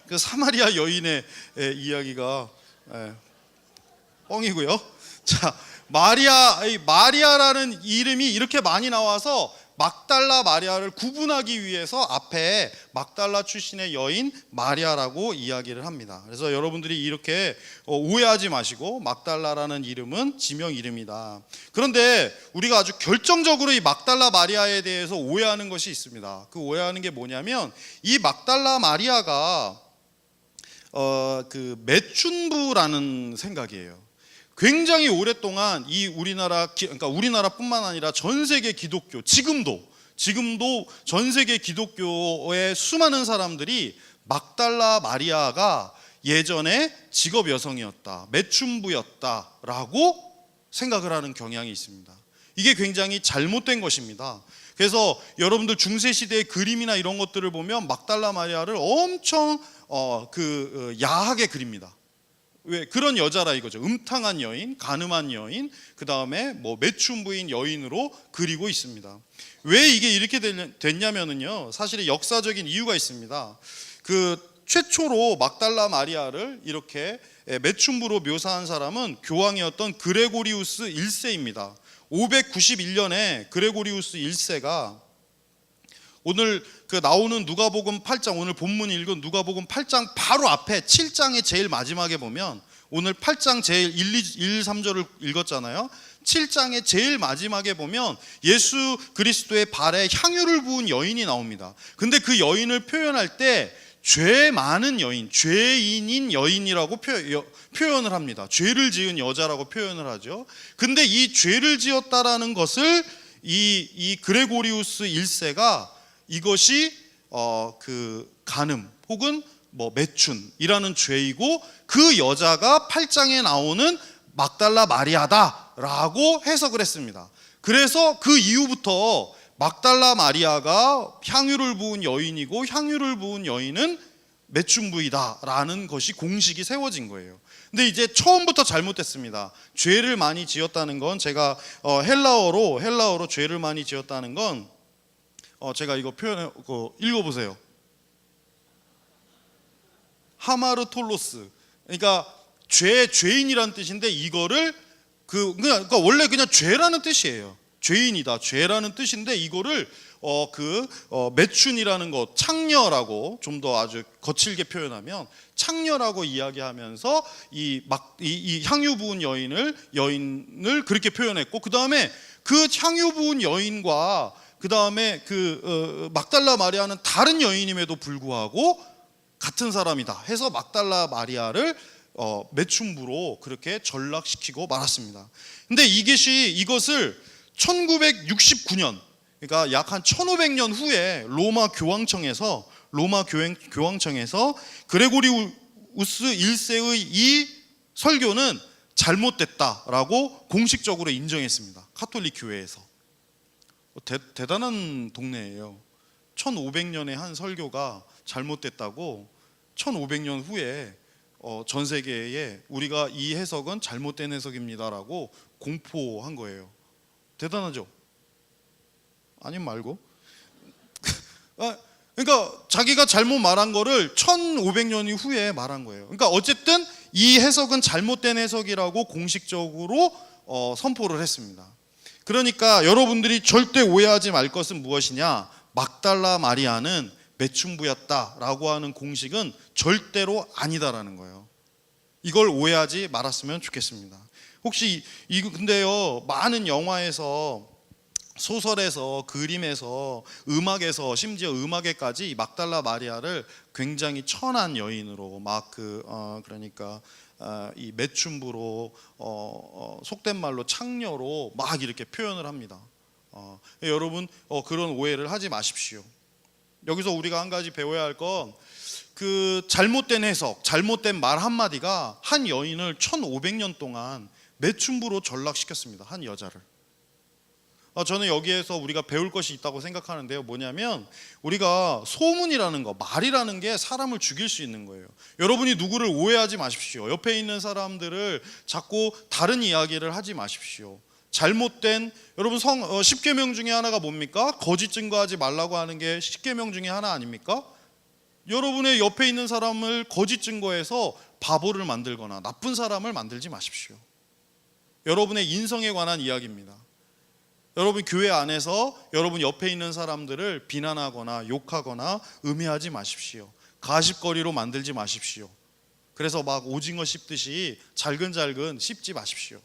그 사마리아 여인의 이야기가 뻥이고요. 자, 마리아라는 이름이 이렇게 많이 나와서 막달라 마리아를 구분하기 위해서 앞에 막달라 출신의 여인 마리아라고 이야기를 합니다. 그래서 여러분들이 이렇게 오해하지 마시고, 막달라라는 이름은 지명 이름이다. 그런데 우리가 아주 결정적으로 이 막달라 마리아에 대해서 오해하는 것이 있습니다. 그 오해하는 게 뭐냐면, 이 막달라 마리아가 매춘부라는 생각이에요. 굉장히 오랫동안 그러니까 우리나라뿐만 아니라 전 세계 기독교, 지금도 전 세계 기독교의 수많은 사람들이 막달라 마리아가 예전에 직업 여성이었다, 매춘부였다라고 생각을 하는 경향이 있습니다. 이게 굉장히 잘못된 것입니다. 그래서 여러분들 중세 시대의 그림이나 이런 것들을 보면 막달라 마리아를 엄청 야하게 그립니다. 왜 그런 여자라 이거죠. 음탕한 여인, 간음한 여인, 그 다음에 뭐 매춘부인 여인으로 그리고 있습니다. 왜 이게 이렇게 됐냐면은요, 사실 역사적인 이유가 있습니다. 최초로 막달라 마리아를 이렇게 매춘부로 묘사한 사람은 교황이었던 그레고리우스 1세입니다. 591년에 그레고리우스 1세가 오늘 나오는 누가복음 8장, 오늘 본문 읽은 누가복음 8장 바로 앞에 7장의 제일 마지막에 보면, 오늘 8장 제일 1, 3절을 읽었잖아요. 7장의 제일 마지막에 보면 예수 그리스도의 발에 향유를 부은 여인이 나옵니다. 근데 그 여인을 표현할 때 죄 많은 여인, 죄인인 여인이라고 표현을 합니다. 죄를 지은 여자라고 표현을 하죠. 근데 이 죄를 지었다라는 것을 이 그레고리우스 1세가 이것이 간음 혹은 뭐 매춘이라는 죄이고, 그 여자가 8장에 나오는 막달라 마리아다라고 해석을 했습니다. 그래서 그 이후부터 막달라 마리아가 향유를 부은 여인이고, 향유를 부은 여인은 매춘부이다라는 것이 공식이 세워진 거예요. 근데 이제 처음부터 잘못됐습니다. 죄를 많이 지었다는 건, 제가 헬라어로 죄를 많이 지었다는 건, 제가 이거 읽어보세요. 하마르톨로스. 그러니까 죄인이라는 뜻인데, 이거를 그러니까 원래 그냥 죄라는 뜻이에요. 죄인이다, 죄라는 뜻인데, 이거를 매춘이라는 것, 창녀라고 좀 더 아주 거칠게 표현하면 창녀라고 이야기하면서 이 향유 부은 여인을 그렇게 표현했고, 그 다음에 그 향유 부은 여인과 그 다음에 막달라 마리아는 다른 여인임에도 불구하고 같은 사람이다 해서 막달라 마리아를 매춘부로 그렇게 전락시키고 말았습니다. 근데 이것을 1969년, 그러니까 약 한 1500년 후에 로마 교황청에서 그레고리우스 1세의 이 설교는 잘못됐다라고 공식적으로 인정했습니다. 카톨릭 교회에서. 대단한 동네예요. 1500년에 한 설교가 잘못됐다고 1500년 후에 전 세계에 우리가 이 해석은 잘못된 해석입니다라고 공포한 거예요. 대단하죠? 아님 말고. 그러니까 자기가 잘못 말한 거를 1500년 후에 말한 거예요. 그러니까 어쨌든 이 해석은 잘못된 해석이라고 공식적으로 선포를 했습니다. 그러니까 여러분들이 절대 오해하지 말 것은 무엇이냐, 막달라 마리아는 매춘부였다라고 하는 공식은 절대로 아니다라는 거예요. 이걸 오해하지 말았으면 좋겠습니다. 혹시 근데요, 많은 영화에서, 소설에서, 그림에서, 음악에서, 심지어 음악에까지 막달라 마리아를 굉장히 천한 여인으로 그러니까 이 매춘부로 속된 말로 창녀로 막 이렇게 표현을 합니다. 여러분 그런 오해를 하지 마십시오. 여기서 우리가 한 가지 배워야 할 건, 잘못된 해석, 잘못된 말 한마디가 한 여인을 1500년 동안 매춘부로 전락시켰습니다. 한 여자를. 저는 여기에서 우리가 배울 것이 있다고 생각하는데요. 뭐냐면, 우리가 소문이라는 거, 말이라는 게 사람을 죽일 수 있는 거예요. 여러분이 누구를 오해하지 마십시오. 옆에 있는 사람들을 자꾸 다른 이야기를 하지 마십시오. 잘못된, 여러분 10계명 중에 하나가 뭡니까? 거짓 증거하지 말라고 하는 게 10계명 중에 하나 아닙니까? 여러분의 옆에 있는 사람을 거짓 증거해서 바보를 만들거나 나쁜 사람을 만들지 마십시오. 여러분의 인성에 관한 이야기입니다. 여러분 교회 안에서 여러분 옆에 있는 사람들을 비난하거나 욕하거나 음해하지 마십시오. 가십거리로 만들지 마십시오. 그래서 막 오징어 씹듯이 잘근잘근 씹지 마십시오.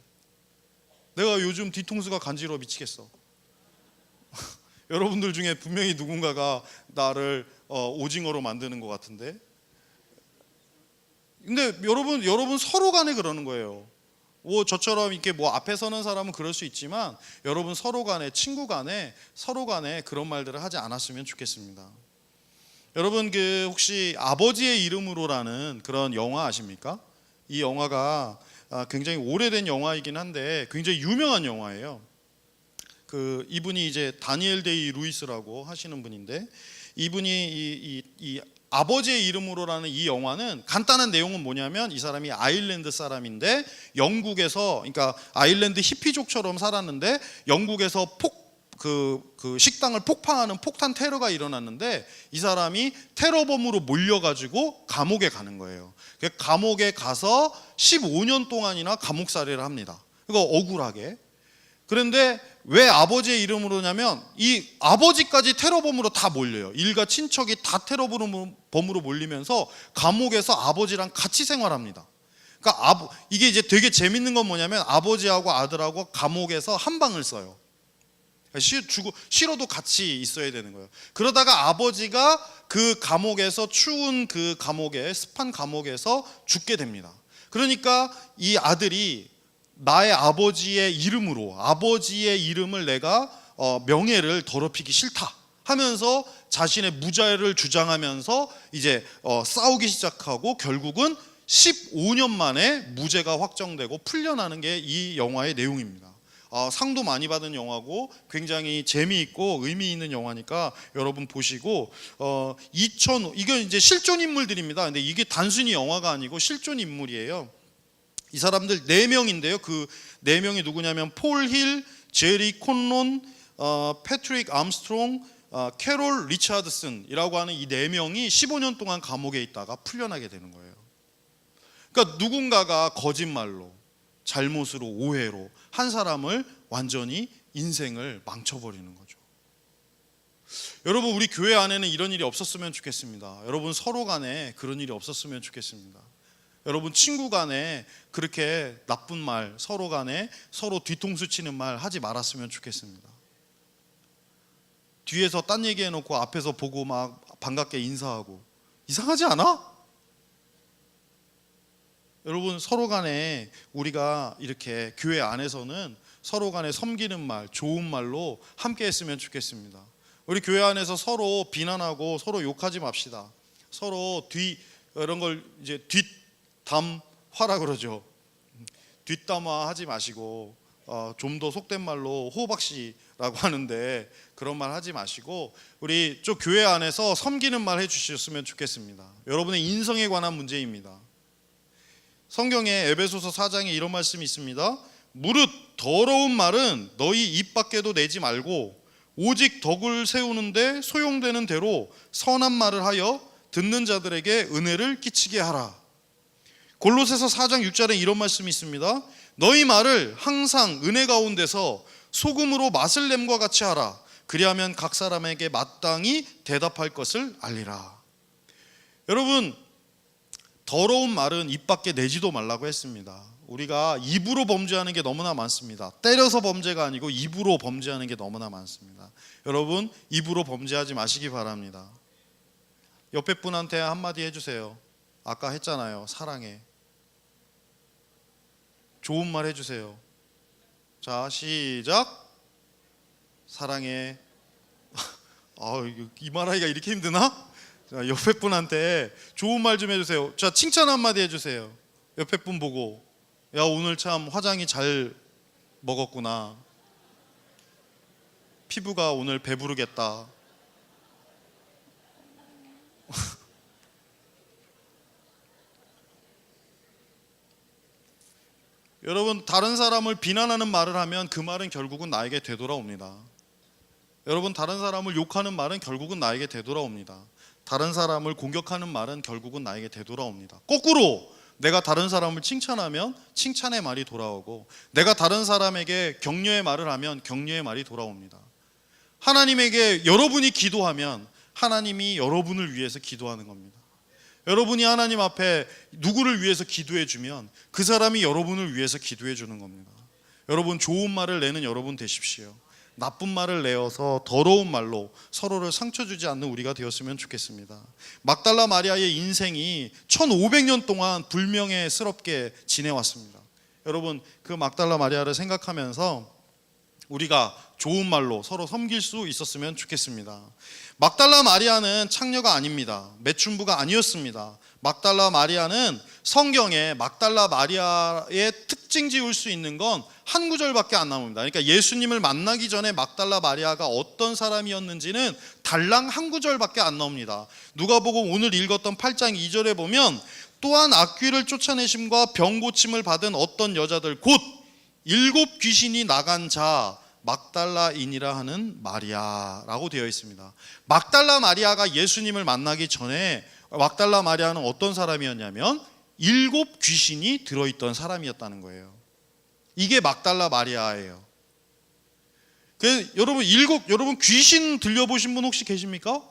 내가 요즘 뒤통수가 간지러워 미치겠어. 여러분들 중에 분명히 누군가가 나를 오징어로 만드는 것 같은데. 근데 여러분 서로 간에 그러는 거예요. 저처럼 이렇게 앞에 서는 사람은 그럴 수 있지만, 여러분 서로 간에, 친구 간에, 서로 간에 그런 말들을 하지 않았으면 좋겠습니다. 여러분 그 혹시 아버지의 이름으로라는 그런 영화 아십니까? 이 영화가 굉장히 오래된 영화이긴 한데 굉장히 유명한 영화예요. 그 이분이 이제 다니엘 데이 루이스라고 하시는 분인데 이분이 이 아버지의 이름으로라는 이 영화는 간단한 내용은 뭐냐면 이 사람이 아일랜드 사람인데 영국에서 그러니까 아일랜드 히피족처럼 살았는데 영국에서 그 식당을 폭파하는 폭탄 테러가 일어났는데 이 사람이 테러범으로 몰려가지고 감옥에 가는 거예요. 감옥에 가서 15년 동안이나 감옥살이를 합니다. 이거 억울하게. 그런데 왜 아버지의 이름으로냐면 이 아버지까지 테러범으로 다 몰려요. 일가 친척이 다 테러범으로 몰리면서 감옥에서 아버지랑 같이 생활합니다. 그러니까 이게 이제 되게 재밌는 건 뭐냐면 아버지하고 아들하고 감옥에서 한 방을 써요. 싫어도 같이 있어야 되는 거예요. 그러다가 아버지가 그 감옥에서 추운 그 감옥에 습한 감옥에서 죽게 됩니다. 그러니까 이 아들이 나의 아버지의 이름으로 아버지의 이름을 내가 명예를 더럽히기 싫다 하면서 자신의 무죄를 주장하면서 이제 싸우기 시작하고 결국은 15년 만에 무죄가 확정되고 풀려나는 게 이 영화의 내용입니다. 상도 많이 받은 영화고 굉장히 재미있고 의미 있는 영화니까 여러분 보시고 이건 이제 실존 인물들입니다. 근데 이게 단순히 영화가 아니고 실존 인물이에요. 이 사람들 4명인데요. 그 4명이 누구냐면 폴 힐, 제리 콘론, 패트릭 암스트롱, 캐롤 리차드슨이라고 하는 이 4명이 15년 동안 감옥에 있다가 풀려나게 되는 거예요. 그러니까 누군가가 거짓말로 잘못으로 오해로 한 사람을 완전히 인생을 망쳐버리는 거죠. 여러분 우리 교회 안에는 이런 일이 없었으면 좋겠습니다. 여러분 서로 간에 그런 일이 없었으면 좋겠습니다. 여러분 친구 간에 그렇게 나쁜 말 서로 간에 서로 뒤통수 치는 말 하지 말았으면 좋겠습니다. 뒤에서 딴 얘기해놓고 앞에서 보고 막 반갑게 인사하고 이상하지 않아? 여러분 서로 간에 우리가 이렇게 교회 안에서는 서로 간에 섬기는 말 좋은 말로 함께 했으면 좋겠습니다. 우리 교회 안에서 서로 비난하고 서로 욕하지 맙시다. 서로 이런 걸 이제 뒷담화라 그러죠. 뒷담화 하지 마시고 좀 더 속된 말로 호박씨라고 하는데 그런 말 하지 마시고 우리 좀 교회 안에서 섬기는 말 해주셨으면 좋겠습니다. 여러분의 인성에 관한 문제입니다. 성경에 에베소서 4장에 이런 말씀이 있습니다. 무릇 더러운 말은 너희 입 밖에도 내지 말고 오직 덕을 세우는데 소용되는 대로 선한 말을 하여 듣는 자들에게 은혜를 끼치게 하라. 골로새서 4장 6절에 이런 말씀이 있습니다. 너희 말을 항상 은혜 가운데서 소금으로 맛을 냄과 같이 하라. 그리하면 각 사람에게 마땅히 대답할 것을 알리라. 여러분 더러운 말은 입 밖에 내지도 말라고 했습니다. 우리가 입으로 범죄하는 게 너무나 많습니다. 때려서 범죄가 아니고 입으로 범죄하는 게 너무나 많습니다. 여러분 입으로 범죄하지 마시기 바랍니다. 옆에 분한테 한마디 해주세요. 아까 했잖아요. 사랑해. 좋은 말 해주세요. 자 시작. 사랑해. 이 말하기가 이렇게 힘드나? 자, 옆에 분한테 좋은 말 좀 해주세요. 자 칭찬 한마디 해주세요. 옆에 분 보고 야 오늘 참 화장이 잘 먹었구나. 피부가 오늘 배부르겠다. 여러분 다른 사람을 비난하는 말을 하면 그 말은 결국은 나에게 되돌아옵니다. 여러분 다른 사람을 욕하는 말은 결국은 나에게 되돌아옵니다. 다른 사람을 공격하는 말은 결국은 나에게 되돌아옵니다. 거꾸로 내가 다른 사람을 칭찬하면 칭찬의 말이 돌아오고 내가 다른 사람에게 격려의 말을 하면 격려의 말이 돌아옵니다. 하나님에게 여러분이 기도하면 하나님이 여러분을 위해서 기도하는 겁니다. 여러분이 하나님 앞에 누구를 위해서 기도해 주면 그 사람이 여러분을 위해서 기도해 주는 겁니다. 여러분 좋은 말을 내는 여러분 되십시오. 나쁜 말을 내어서 더러운 말로 서로를 상처 주지 않는 우리가 되었으면 좋겠습니다. 막달라 마리아의 인생이 1500년 동안 불명예스럽게 지내왔습니다. 여러분 그 막달라 마리아를 생각하면서 우리가 좋은 말로 서로 섬길 수 있었으면 좋겠습니다. 막달라 마리아는 창녀가 아닙니다. 매춘부가 아니었습니다. 막달라 마리아는 성경에 막달라 마리아의 특징 지을 수 있는 건 한 구절밖에 안 나옵니다. 그러니까 예수님을 만나기 전에 막달라 마리아가 어떤 사람이었는지는 달랑 한 구절밖에 안 나옵니다. 누가복음 오늘 읽었던 8장 2절에 보면 또한 악귀를 쫓아내심과 병 고침을 받은 어떤 여자들 곧 7 귀신이 나간 자 막달라인이라 하는 마리아라고 되어 있습니다. 막달라 마리아가 예수님을 만나기 전에 막달라 마리아는 어떤 사람이었냐면 7 귀신이 들어있던 사람이었다는 거예요. 이게 막달라 마리아예요. 그래서 여러분 귀신 들려보신 분 혹시 계십니까?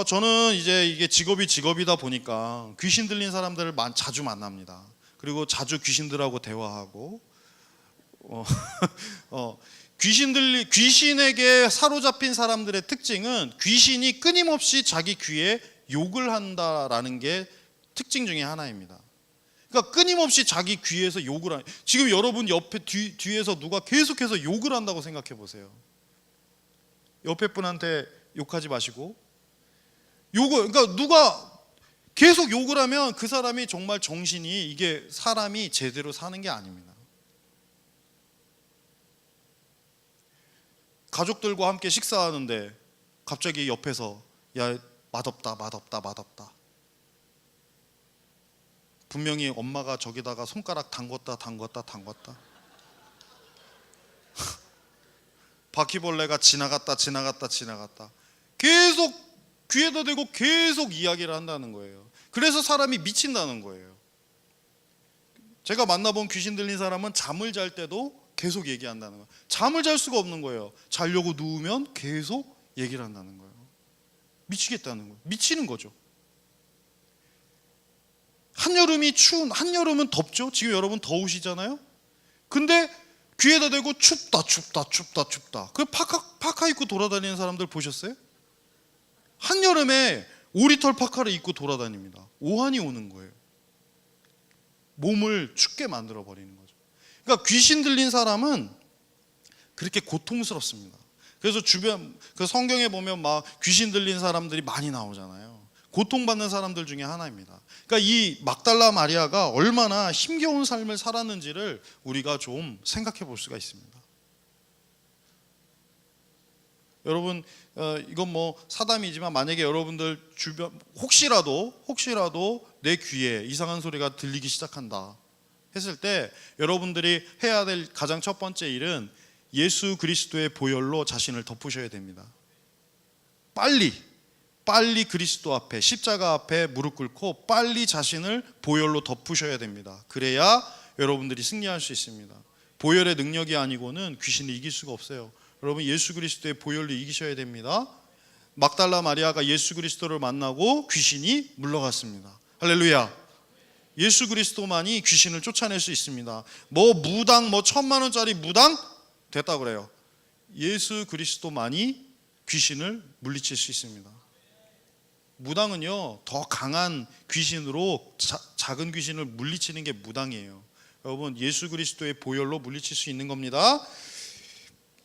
저는 이제 이게 직업이다 보니까 귀신 들린 사람들을 자주 만납니다. 그리고 자주 귀신들하고 대화하고 귀신에게 사로잡힌 사람들의 특징은 귀신이 끊임없이 자기 귀에 욕을 한다라는 게 특징 중에 하나입니다. 그러니까 끊임없이 자기 귀에서 욕을 하는, 지금 여러분 옆에 뒤에서 누가 계속해서 욕을 한다고 생각해 보세요. 옆에 분한테 욕하지 마시고 그러니까 누가 계속 욕을 하면 그 사람이 정말 정신이, 이게 사람이 제대로 사는 게 아닙니다. 가족들과 함께 식사하는데 갑자기 옆에서 야 맛없다 분명히 엄마가 저기다가 손가락 담궜다 바퀴벌레가 지나갔다 계속 귀에다 대고 계속 이야기를 한다는 거예요. 그래서 사람이 미친다는 거예요. 제가 만나본 귀신 들린 사람은 잠을 잘 때도 계속 얘기한다는 거예요. 잠을 잘 수가 없는 거예요. 자려고 누우면 계속 얘기를 한다는 거예요. 미치겠다는 거예요. 미치는 거죠. 한여름은 덥죠. 지금 여러분 더우시잖아요. 근데 귀에다 대고 춥다. 그 파카 입고 돌아다니는 사람들 보셨어요? 한여름에 오리털 파카를 입고 돌아다닙니다. 오한이 오는 거예요. 몸을 춥게 만들어 버리는 거죠. 그러니까 귀신 들린 사람은 그렇게 고통스럽습니다. 그래서 그 성경에 보면 막 귀신 들린 사람들이 많이 나오잖아요. 고통받는 사람들 중에 하나입니다. 그러니까 이 막달라 마리아가 얼마나 힘겨운 삶을 살았는지를 우리가 좀 생각해 볼 수가 있습니다. 여러분, 이건 뭐 사담이지만 만약에 여러분들 주변 혹시라도 내 귀에 이상한 소리가 들리기 시작한다 했을 때 여러분들이 해야 될 가장 첫 번째 일은 예수 그리스도의 보혈로 자신을 덮으셔야 됩니다. 빨리 그리스도 앞에, 십자가 앞에 무릎 꿇고 빨리 자신을 보혈로 덮으셔야 됩니다. 그래야 여러분들이 승리할 수 있습니다. 보혈의 능력이 아니고는 귀신을 이길 수가 없어요. 여러분, 예수 그리스도의 보혈로 이기셔야 됩니다. 막달라 마리아가 예수 그리스도를 만나고 귀신이 물러갔습니다. 할렐루야. 예수 그리스도만이 귀신을 쫓아낼 수 있습니다. 무당 1,000,000원짜리 무당 됐다 그래요. 예수 그리스도만이 귀신을 물리칠 수 있습니다. 무당은요, 더 강한 귀신으로 작은 귀신을 물리치는 게 무당이에요. 여러분, 예수 그리스도의 보혈로 물리칠 수 있는 겁니다.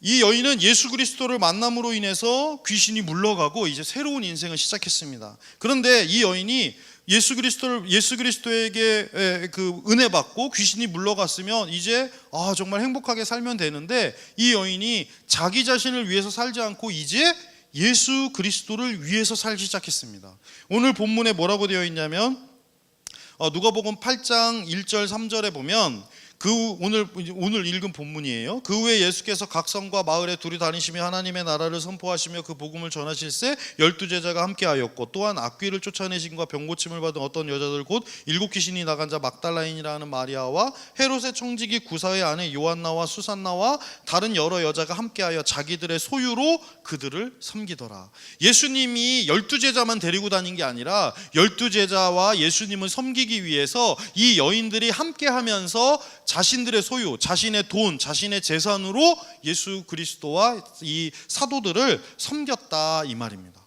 이 여인은 예수 그리스도를 만남으로 인해서 귀신이 물러가고 이제 새로운 인생을 시작했습니다. 그런데 이 여인이 예수 그리스도에게 그 은혜 받고 귀신이 물러갔으면 이제 정말 행복하게 살면 되는데, 이 여인이 자기 자신을 위해서 살지 않고 이제 예수 그리스도를 위해서 살기 시작했습니다. 오늘 본문에 뭐라고 되어 있냐면 누가복음 8장 1절 3절에 보면 오늘 읽은 본문이에요. 그 후에 예수께서 각 성과 마을에 두루 다니시며 하나님의 나라를 선포하시며 그 복음을 전하실새 12제자가 함께하였고, 또한 악귀를 쫓아내신과 병고침을 받은 어떤 여자들 곧 7 귀신이 나간 자 막달라인이라 하는 마리아와 헤롯의 청지기 구사의 아내 요한나와 수산나와 다른 여러 여자가 함께하여 자기들의 소유로 그들을 섬기더라. 예수님이 12제자만 데리고 다닌 게 아니라 12제자와 예수님을 섬기기 위해서 이 여인들이 함께하면서 자신들의 소유, 자신의 돈, 자신의 재산으로 예수 그리스도와 이 사도들을 섬겼다 이 말입니다.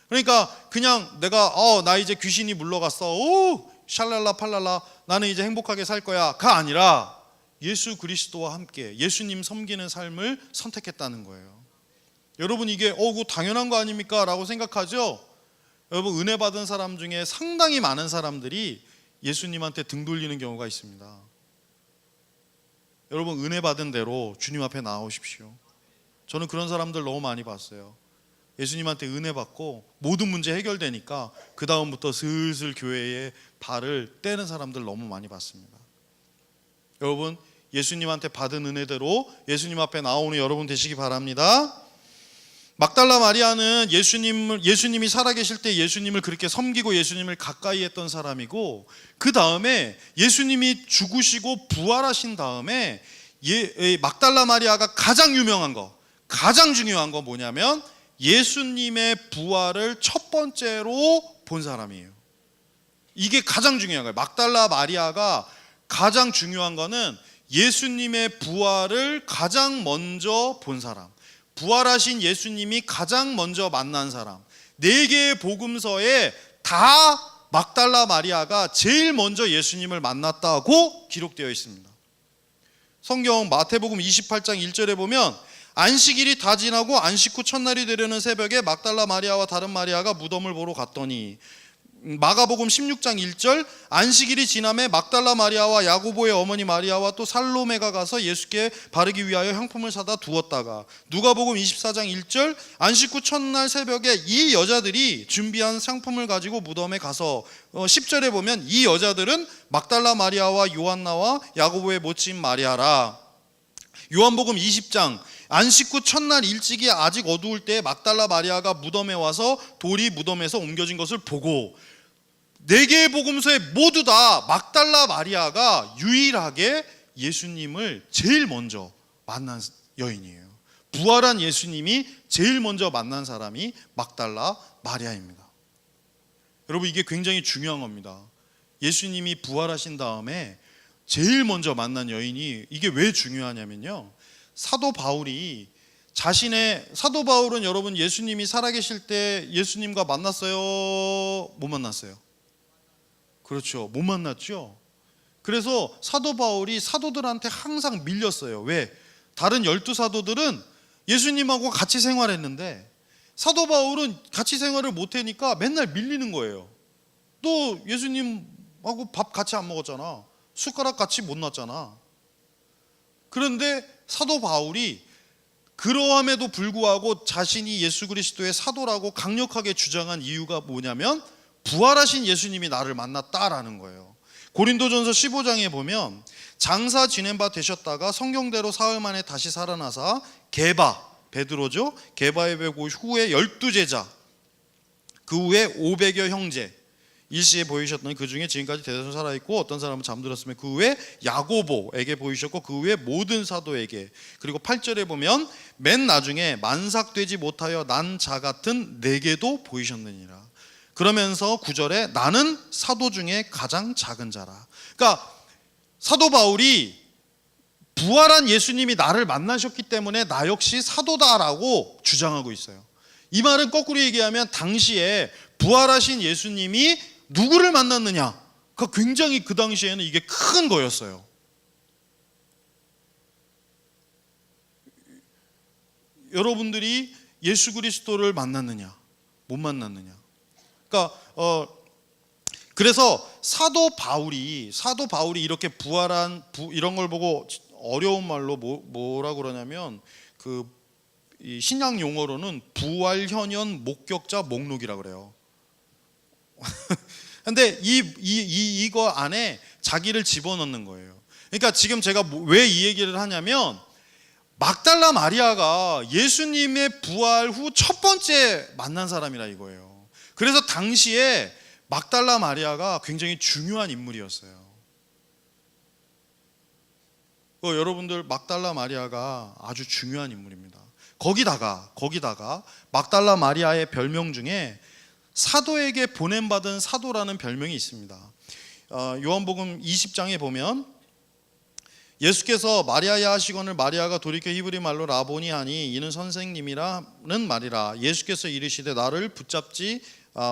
그러니까 그냥 내가 나 이제 귀신이 물러갔어, 오 샬랄라 팔랄라 나는 이제 행복하게 살 거야 가 아니라 예수 그리스도와 함께 예수님 섬기는 삶을 선택했다는 거예요. 여러분 이게 그거 당연한 거 아닙니까? 라고 생각하죠? 여러분 은혜 받은 사람 중에 상당히 많은 사람들이 예수님한테 등 돌리는 경우가 있습니다. 여러분 은혜 받은 대로 주님 앞에 나오십시오. 저는 그런 사람들 너무 많이 봤어요. 예수님한테 은혜 받고 모든 문제 해결되니까 그 다음부터 슬슬 교회에 발을 떼는 사람들 너무 많이 봤습니다. 여러분 예수님한테 받은 은혜대로 예수님 앞에 나오는 여러분 되시기 바랍니다. 막달라 마리아는 예수님이 살아계실 때 예수님을 그렇게 섬기고 예수님을 가까이 했던 사람이고, 그 다음에 예수님이 죽으시고 부활하신 다음에 막달라 마리아가 가장 유명한 거, 가장 중요한 거 뭐냐면 예수님의 부활을 첫 번째로 본 사람이에요. 이게 가장 중요한 거예요. 막달라 마리아가 가장 중요한 거는 예수님의 부활을 가장 먼저 본 사람, 부활하신 예수님이 가장 먼저 만난 사람. 4개의 복음서에 다 막달라 마리아가 제일 먼저 예수님을 만났다고 기록되어 있습니다. 성경 마태복음 28장 1절에 보면 안식일이 다 지나고 안식 후 첫날이 되려는 새벽에 막달라 마리아와 다른 마리아가 무덤을 보러 갔더니, 마가복음 16장 1절 안식일이 지남에 막달라 마리아와 야고보의 어머니 마리아와 또 살로메가 가서 예수께 바르기 위하여 향품을 사다 두었다가, 누가복음 24장 1절 안식 후 첫날 새벽에 이 여자들이 준비한 상품을 가지고 무덤에 가서 10절에 보면 이 여자들은 막달라 마리아와 요한나와 야고보의 모친 마리아라. 요한복음 20장 안식 후 첫날 일찍이 아직 어두울 때 막달라 마리아가 무덤에 와서 돌이 무덤에서 옮겨진 것을 보고, 4개의 복음서에 모두 다 막달라 마리아가 유일하게 예수님을 제일 먼저 만난 여인이에요. 부활한 예수님이 제일 먼저 만난 사람이 막달라 마리아입니다. 여러분 이게 굉장히 중요한 겁니다. 예수님이 부활하신 다음에 제일 먼저 만난 여인이, 이게 왜 중요하냐면요, 사도 바울은 여러분 예수님이 살아계실 때 예수님과 만났어요? 못 만났어요? 그렇죠, 못 만났죠. 그래서 사도 바울이 사도들한테 항상 밀렸어요. 왜? 다른 12사도들은 예수님하고 같이 생활했는데 사도 바울은 같이 생활을 못하니까 맨날 밀리는 거예요. 또 예수님하고 밥 같이 안 먹었잖아, 숟가락 같이 못 놨잖아. 그런데 사도 바울이 그러함에도 불구하고 자신이 예수 그리스도의 사도라고 강력하게 주장한 이유가 뭐냐면 부활하신 예수님이 나를 만났다라는 거예요. 고린도전서 15장에 보면 장사 지낸 바 되셨다가 성경대로 사흘 만에 다시 살아나사 베드로죠, 게바에 배고 후에 12제자, 그 후에 500여 형제 일시에 보이셨더니 그 중에 지금까지 대다수 살아있고 어떤 사람은 잠들었으며 그 후에 야고보에게 보이셨고 그 후에 모든 사도에게, 그리고 8절에 보면 맨 나중에 만삭되지 못하여 난 자 같은 내게도 보이셨느니라. 그러면서 9절에 나는 사도 중에 가장 작은 자라. 그러니까 사도 바울이 부활한 예수님이 나를 만나셨기 때문에 나 역시 사도다라고 주장하고 있어요. 이 말은 거꾸로 얘기하면 당시에 부활하신 예수님이 누구를 만났느냐, 그러니까 굉장히 그 당시에는 이게 큰 거였어요. 여러분들이 예수 그리스도를 만났느냐 못 만났느냐. 그러니까 그래서 사도 바울이 이렇게 부활한 이런 걸 보고 어려운 말로 뭐라 그러냐면 이 신약 용어로는 부활현현 목격자 목록이라 그래요. 근데 이거 안에 자기를 집어넣는 거예요. 그러니까 지금 제가 왜 이 얘기를 하냐면 막달라 마리아가 예수님의 부활 후 첫 번째 만난 사람이라 이거예요. 그래서 당시에 막달라 마리아가 굉장히 중요한 인물이었어요. 여러분들 막달라 마리아가 아주 중요한 인물입니다. 거기다가 막달라 마리아의 별명 중에 사도에게 보냄받은 사도라는 별명이 있습니다. 요한복음 20장에 보면 예수께서 마리아야 하시거늘 마리아가 돌이켜 히브리 말로 라보니 하니 이는 선생님이라는 말이라. 예수께서 이르시되 나를 붙잡지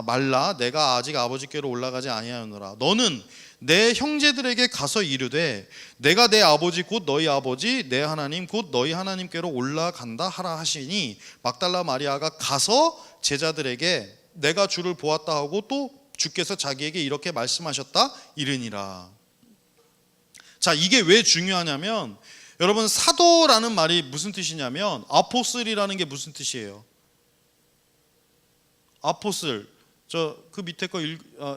말라, 내가 아직 아버지께로 올라가지 아니하노라. 너는 내 형제들에게 가서 이르되 내가 내 아버지 곧 너희 아버지 내 하나님 곧 너희 하나님께로 올라간다 하라 하시니 막달라 마리아가 가서 제자들에게 내가 주를 보았다 하고 또 주께서 자기에게 이렇게 말씀하셨다 이르니라. 자, 이게 왜 중요하냐면 여러분, 사도라는 말이 무슨 뜻이냐면 아포슬이라는 게 무슨 뜻이에요? 아포슬, 저 그 밑에 거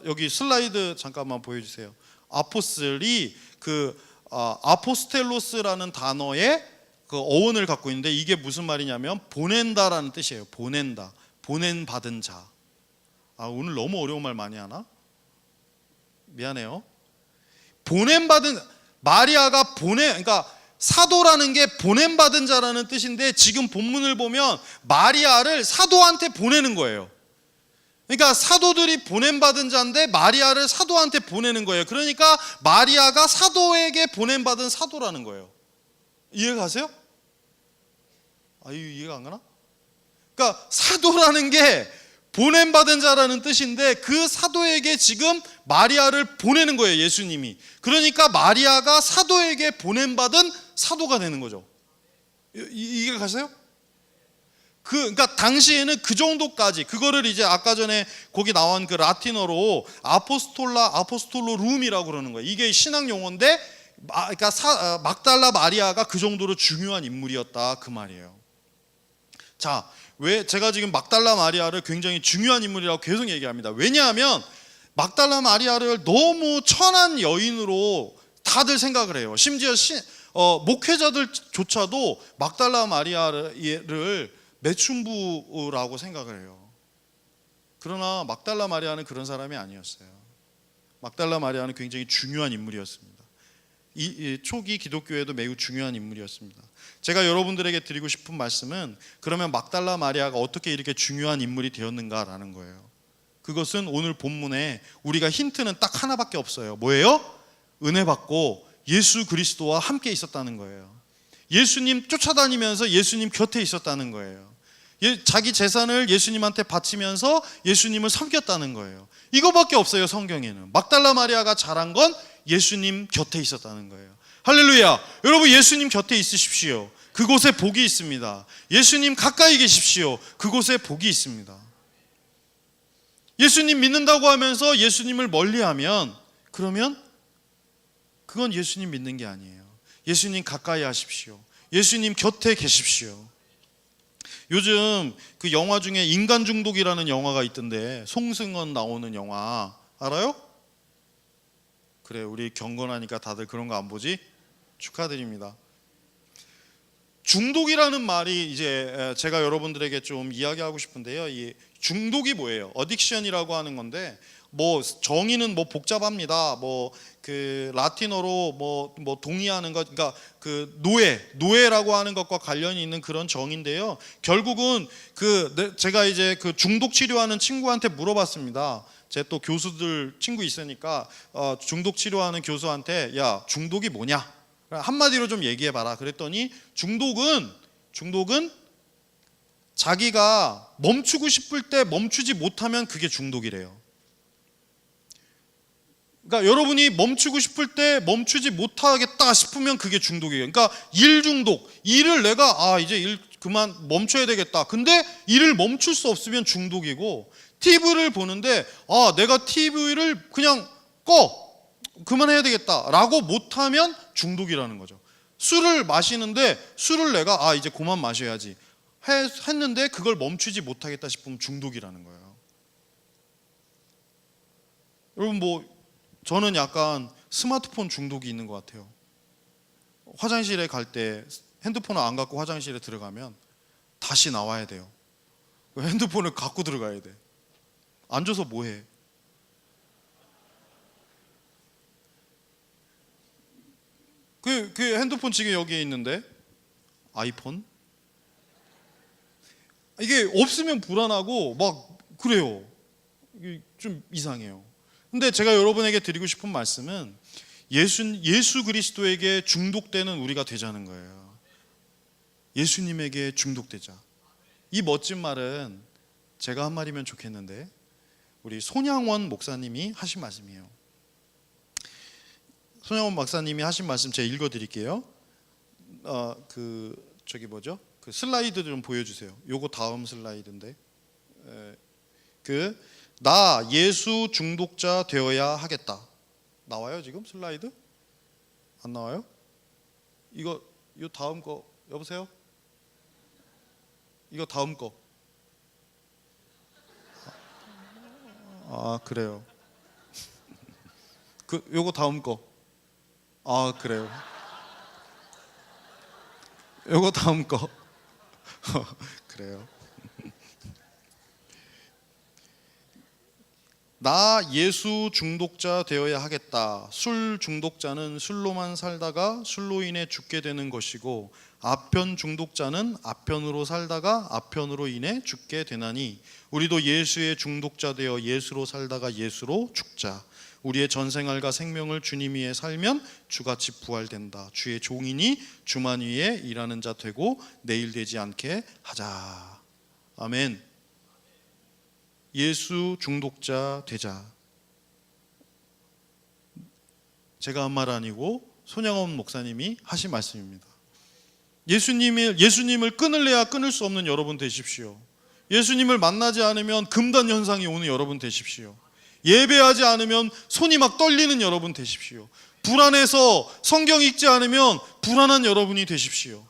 여기 슬라이드 잠깐만 보여주세요. 아포슬이 그 아포스텔로스라는 단어의 그 어원을 갖고 있는데 이게 무슨 말이냐면 보낸다라는 뜻이에요. 보낸다, 보낸 받은 자. 오늘 너무 어려운 말 많이 하나? 미안해요. 보낸 받은, 마리아가 그러니까 사도라는 게 보낸 받은 자라는 뜻인데 지금 본문을 보면 마리아를 사도한테 보내는 거예요. 그러니까 사도들이 보낸 받은 자인데 마리아를 사도한테 보내는 거예요. 그러니까 마리아가 사도에게 보낸 받은 사도라는 거예요. 이해가세요? 이해가 안 가나? 그러니까 사도라는 게 보낸 받은 자라는 뜻인데 그 사도에게 지금 마리아를 보내는 거예요, 예수님이. 그러니까 마리아가 사도에게 보낸 받은 사도가 되는 거죠. 이해 가세요? 그러니까 당시에는 그 정도까지, 그거를 이제 아까 전에 거기 나온 그 라틴어로 아포스톨로룸이라고 그러는 거예요. 이게 신학 용어인데, 그러니까 막달라 마리아가 그 정도로 중요한 인물이었다 그 말이에요. 자, 왜 제가 지금 막달라 마리아를 굉장히 중요한 인물이라고 계속 얘기합니다. 왜냐하면 막달라 마리아를 너무 천한 여인으로 다들 생각을 해요. 심지어 목회자들조차도 막달라 마리아를 매춘부라고 생각을 해요. 그러나 막달라 마리아는 그런 사람이 아니었어요. 막달라 마리아는 굉장히 중요한 인물이었습니다. 이 초기 기독교에도 매우 중요한 인물이었습니다. 제가 여러분들에게 드리고 싶은 말씀은, 그러면 막달라 마리아가 어떻게 이렇게 중요한 인물이 되었는가라는 거예요. 그것은 오늘 본문에 우리가 힌트는 딱 하나밖에 없어요. 뭐예요? 은혜 받고 예수 그리스도와 함께 있었다는 거예요. 예수님 쫓아다니면서 예수님 곁에 있었다는 거예요. 자기 재산을 예수님한테 바치면서 예수님을 섬겼다는 거예요. 이거밖에 없어요, 성경에는. 막달라 마리아가 잘한 건 예수님 곁에 있었다는 거예요. 할렐루야. 여러분, 예수님 곁에 있으십시오. 그곳에 복이 있습니다. 예수님 가까이 계십시오. 그곳에 복이 있습니다. 예수님 믿는다고 하면서 예수님을 멀리하면, 그러면 그건 예수님 믿는 게 아니에요. 예수님 가까이 하십시오. 예수님 곁에 계십시오. 요즘 그 영화 중에 인간 중독이라는 영화가 있던데, 송승헌 나오는 영화 알아요? 그래, 우리 경건하니까 다들 그런 거 안 보지? 축하드립니다. 중독이라는 말이 이제 제가 여러분들에게 좀 이야기하고 싶은데요. 이 중독이 뭐예요? 어딕션이라고 하는 건데, 뭐 정의는 뭐 복잡합니다. 뭐 그 라틴어로 뭐 동의하는 것, 그러니까 그 노예라고 하는 것과 관련이 있는 그런 정의인데요. 결국은 제가 이제 그 중독 치료하는 친구한테 물어봤습니다. 제 또 교수들 친구 있으니까 중독 치료하는 교수한테, 야, 중독이 뭐냐? 한마디로 좀 얘기해봐라. 그랬더니 중독은 자기가 멈추고 싶을 때 멈추지 못하면 그게 중독이래요. 그러니까 여러분이 멈추고 싶을 때 멈추지 못하겠다 싶으면 그게 중독이에요. 그러니까 일 중독, 일을 내가 이제 일 그만 멈춰야 되겠다. 근데 일을 멈출 수 없으면 중독이고, TV를 보는데 내가 TV를 그냥 그만해야 되겠다 라고 못하면 중독이라는 거죠. 술을 마시는데 술을 내가 이제 그만 마셔야지 했는데 그걸 멈추지 못하겠다 싶으면 중독이라는 거예요. 여러분, 뭐 저는 약간 스마트폰 중독이 있는 것 같아요. 화장실에 갈 때 핸드폰을 안 갖고 화장실에 들어가면 다시 나와야 돼요. 핸드폰을 갖고 들어가야 돼. 앉아서 뭐해? 그 핸드폰 지금 여기에 있는데, 아이폰? 이게 없으면 불안하고 막 그래요. 이게 좀 이상해요. 근데 제가 여러분에게 드리고 싶은 말씀은 예수 그리스도에게 중독되는 우리가 되자는 거예요. 예수님에게 중독되자. 이 멋진 말은 제가 한 말이면 좋겠는데 우리 손양원 목사님이 하신 말씀이에요. 손영원 박사님이 하신 말씀 제가 읽어드릴게요. 저기 뭐죠? 그 슬라이드 좀 보여주세요. 요거 다음 슬라이드인데, 나 예수 중독자 되어야 하겠다. 나와요 지금 슬라이드? 안 나와요? 요 다음 거 여보세요? 이거 다음 거. 아 그래요. 요거 다음 거. 아 그래요. 요거 다음 거. 그래요. 나 예수 중독자 되어야 하겠다. 술 중독자는 술로만 살다가 술로 인해 죽게 되는 것이고, 아편 중독자는 아편으로 살다가 아편으로 인해 죽게 되나니, 우리도 예수의 중독자 되어 예수로 살다가 예수로 죽자. 우리의 전생활과 생명을 주님 위에 살면 주같이 부활된다. 주의 종이니 주만 위에 일하는 자 되고 내일 되지 않게 하자. 아멘. 예수 중독자 되자. 제가 한 말 아니고 손양원 목사님이 하신 말씀입니다. 예수님을 끊을래야 끊을 수 없는 여러분 되십시오. 예수님을 만나지 않으면 금단 현상이 오는 여러분 되십시오. 예배하지 않으면 손이 막 떨리는 여러분 되십시오. 불안해서 성경 읽지 않으면 불안한 여러분이 되십시오.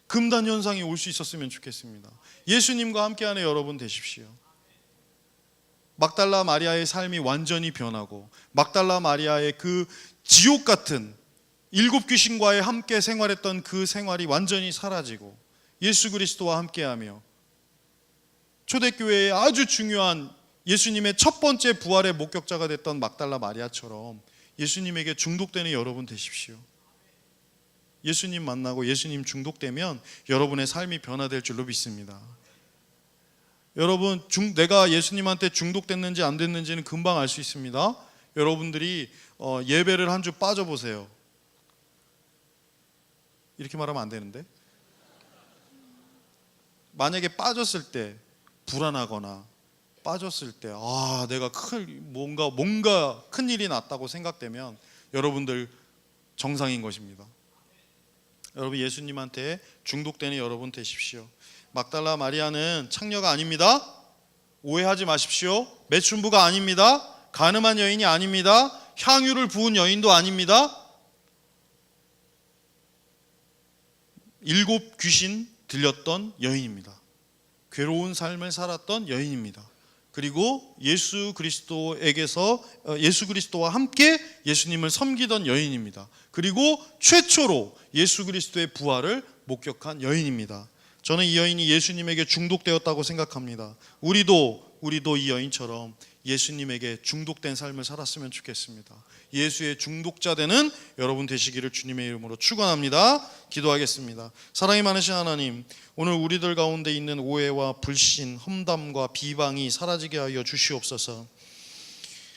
금단 현상이 올 수 있었으면 좋겠습니다. 예수님과 함께하는 여러분 되십시오. 막달라 마리아의 삶이 완전히 변하고, 막달라 마리아의 그 지옥 같은 7 귀신과의 함께 생활했던 그 생활이 완전히 사라지고, 예수 그리스도와 함께하며 초대교회의 아주 중요한 예수님의 첫 번째 부활의 목격자가 됐던 막달라 마리아처럼 예수님에게 중독되는 여러분 되십시오. 예수님 만나고 예수님 중독되면 여러분의 삶이 변화될 줄로 믿습니다. 여러분, 내가 예수님한테 중독됐는지 안 됐는지는 금방 알 수 있습니다. 여러분들이 예배를 한 주 빠져보세요. 이렇게 말하면 안 되는데, 만약에 빠졌을 때 불안하거나 빠졌을 때 내가 뭔가 큰 일이 났다고 생각되면 여러분들 정상인 것입니다. 여러분, 예수님한테 중독되는 여러분 되십시오. 막달라 마리아는 창녀가 아닙니다. 오해하지 마십시오. 매춘부가 아닙니다. 가늠한 여인이 아닙니다. 향유를 부은 여인도 아닙니다. 7 귀신 들렸던 여인입니다. 괴로운 삶을 살았던 여인입니다. 그리고 예수 그리스도와 함께 예수님을 섬기던 여인입니다. 그리고 최초로 예수 그리스도의 부활을 목격한 여인입니다. 저는 이 여인이 예수님에게 중독되었다고 생각합니다. 우리도 이 여인처럼 예수님에게 중독된 삶을 살았으면 좋겠습니다. 예수의 중독자 되는 여러분 되시기를 주님의 이름으로 축원합니다. 기도하겠습니다. 사랑이 많으신 하나님, 오늘 우리들 가운데 있는 오해와 불신, 험담과 비방이 사라지게 하여 주시옵소서.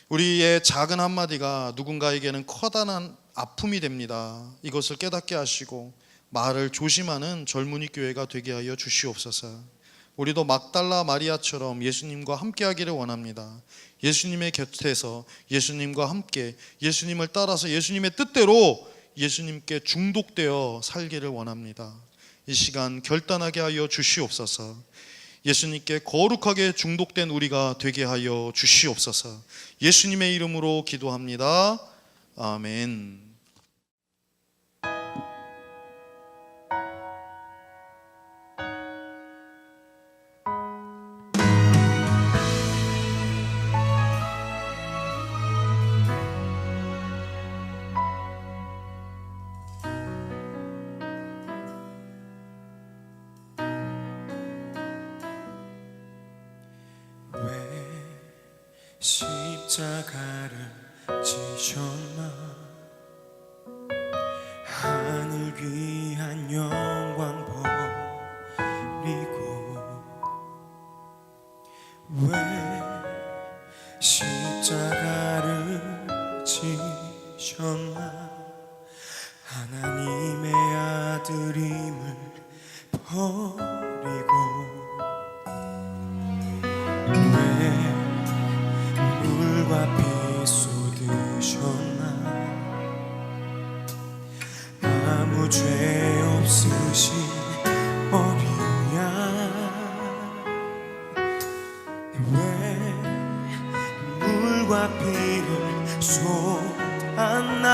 우리의 작은 한마디가 누군가에게는 커다란 아픔이 됩니다. 이것을 깨닫게 하시고 말을 조심하는 젊은이 교회가 되게 하여 주시옵소서. 우리도 막달라 마리아처럼 예수님과 함께하기를 원합니다. 예수님의 곁에서 예수님과 함께 예수님을 따라서 예수님의 뜻대로 예수님께 중독되어 살기를 원합니다. 이 시간 결단하게 하여 주시옵소서. 예수님께 거룩하게 중독된 우리가 되게 하여 주시옵소서. 예수님의 이름으로 기도합니다. 아멘. 십자가를 지셨나. 하늘 귀한 영광 버리고 왜 십자가를 지셨나. 하나님의 아들임을 버리고 왜 물과 피 쏟으셨나. 아무 죄 없으신 어린 양 왜 물과 피를 쏟았나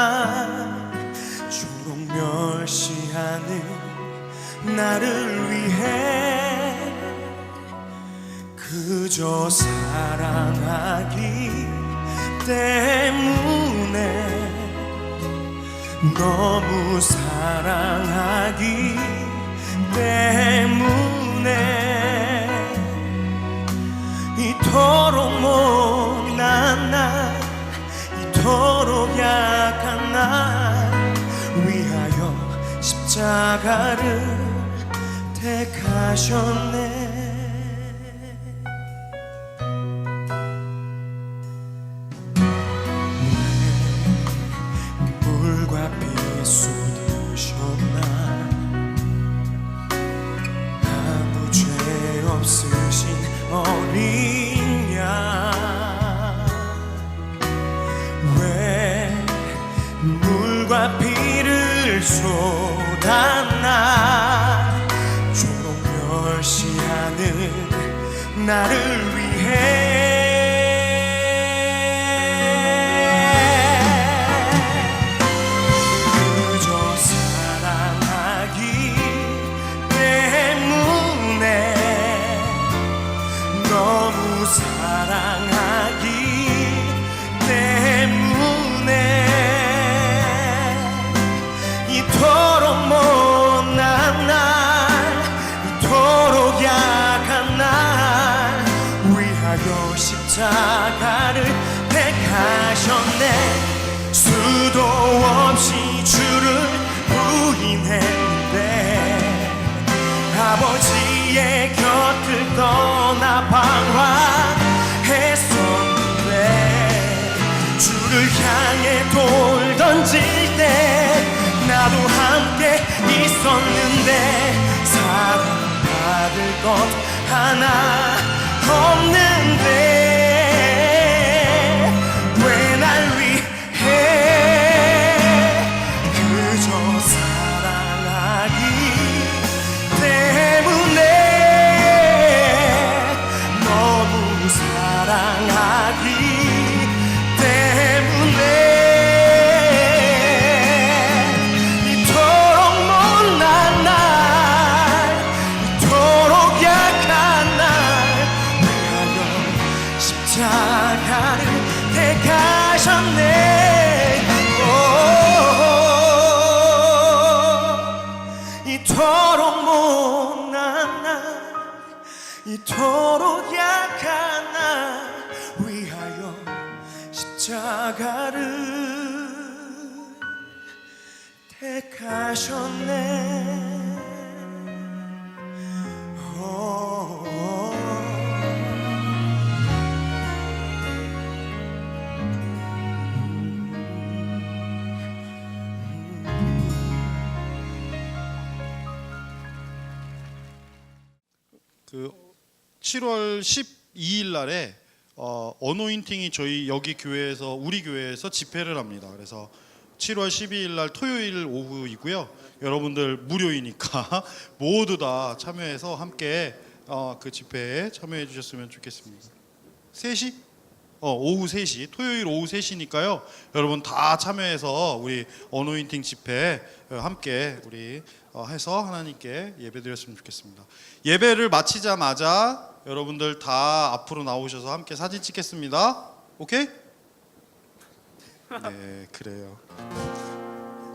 주로 멸시하는 나를 위해 그저 사랑하기 때문에 너무 사랑하기 때문에 이토록 못난 날 이토록 약한 날 위하여 십자가를 택하셨네. 물과 피 쏟으셨나 아무 죄 없으신 어린 양 왜 물과 피를 쏟았나 조록 멸시하는 나를 위해 사랑하기 때문에 이토록 못난 날 이토록 약한 날 위하여 십자가를 택하셨네. 수도 없이 주를 부인했는데 아버지의 곁을 떠나 방황했었는데 주를 향해 돌 던질 때 나도 함께 있었는데 사랑받을 것 하나 없는데 왜 날 위해 그저 사랑하기 때문에 너무 사랑하기 때문에 이토록 못난 날 이토록 약한 날 위하여 십자가를 택하셨네. 이토록 못난 날 이토록 약한 날 위하여 십자가를 택하셨네. 그 7월 12일 날에 어노인팅이 저희 여기 교회에서 우리 교회에서 집회를 합니다. 그래서 7월 12일 날 토요일 오후이고요. 여러분들 무료이니까 모두 다 참여해서 함께 그 집회에 참여해 주셨으면 좋겠습니다. 3시? 오후 3시, 토요일 오후 3시니까요. 여러분 다 참여해서 우리 어노인팅 집회 함께 우리 해서 하나님께 예배드렸으면 좋겠습니다. 예배를 마치자마자 여러분들 다 앞으로 나오셔서 함께 사진 찍겠습니다. 오케이? 네, 그래요.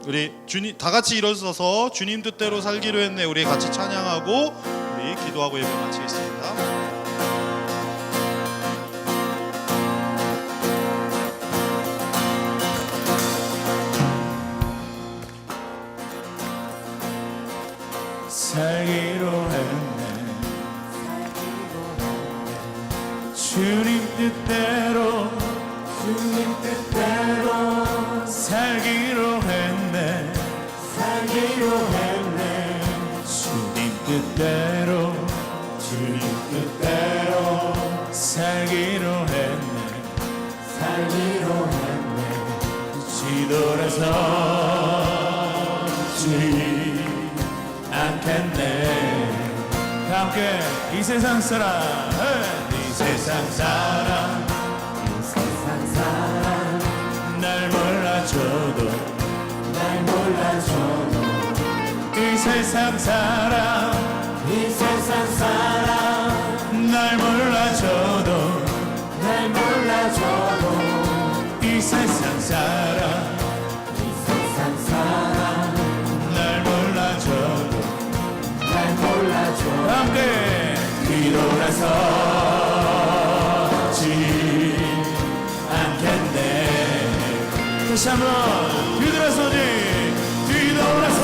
우리 주님 다 같이 일어서서 주님 뜻대로 살기로 했네. 우리 같이 찬양하고 우리 기도하고 예배 마치겠습니다. 살기로 했네 주님 뜻대로 살기로 했네 주님 뜻대로 살기로 했네 뒤돌아서 주님 않겠네. 다 함께 이 세상 사람, 이 세상 사람, 이 세상 사람, 날 몰라줘도, 날 몰라줘도, 이 세상 사람, 이 세상 사람, 날 몰라줘도, 날 몰라줘도, 이 세상 사람, 이 세상 사람, 날 몰라줘도, 날 몰라줘도, 함께 뒤돌아서지 않겠네. 다시 한번 뒤돌아서지, 뒤돌아서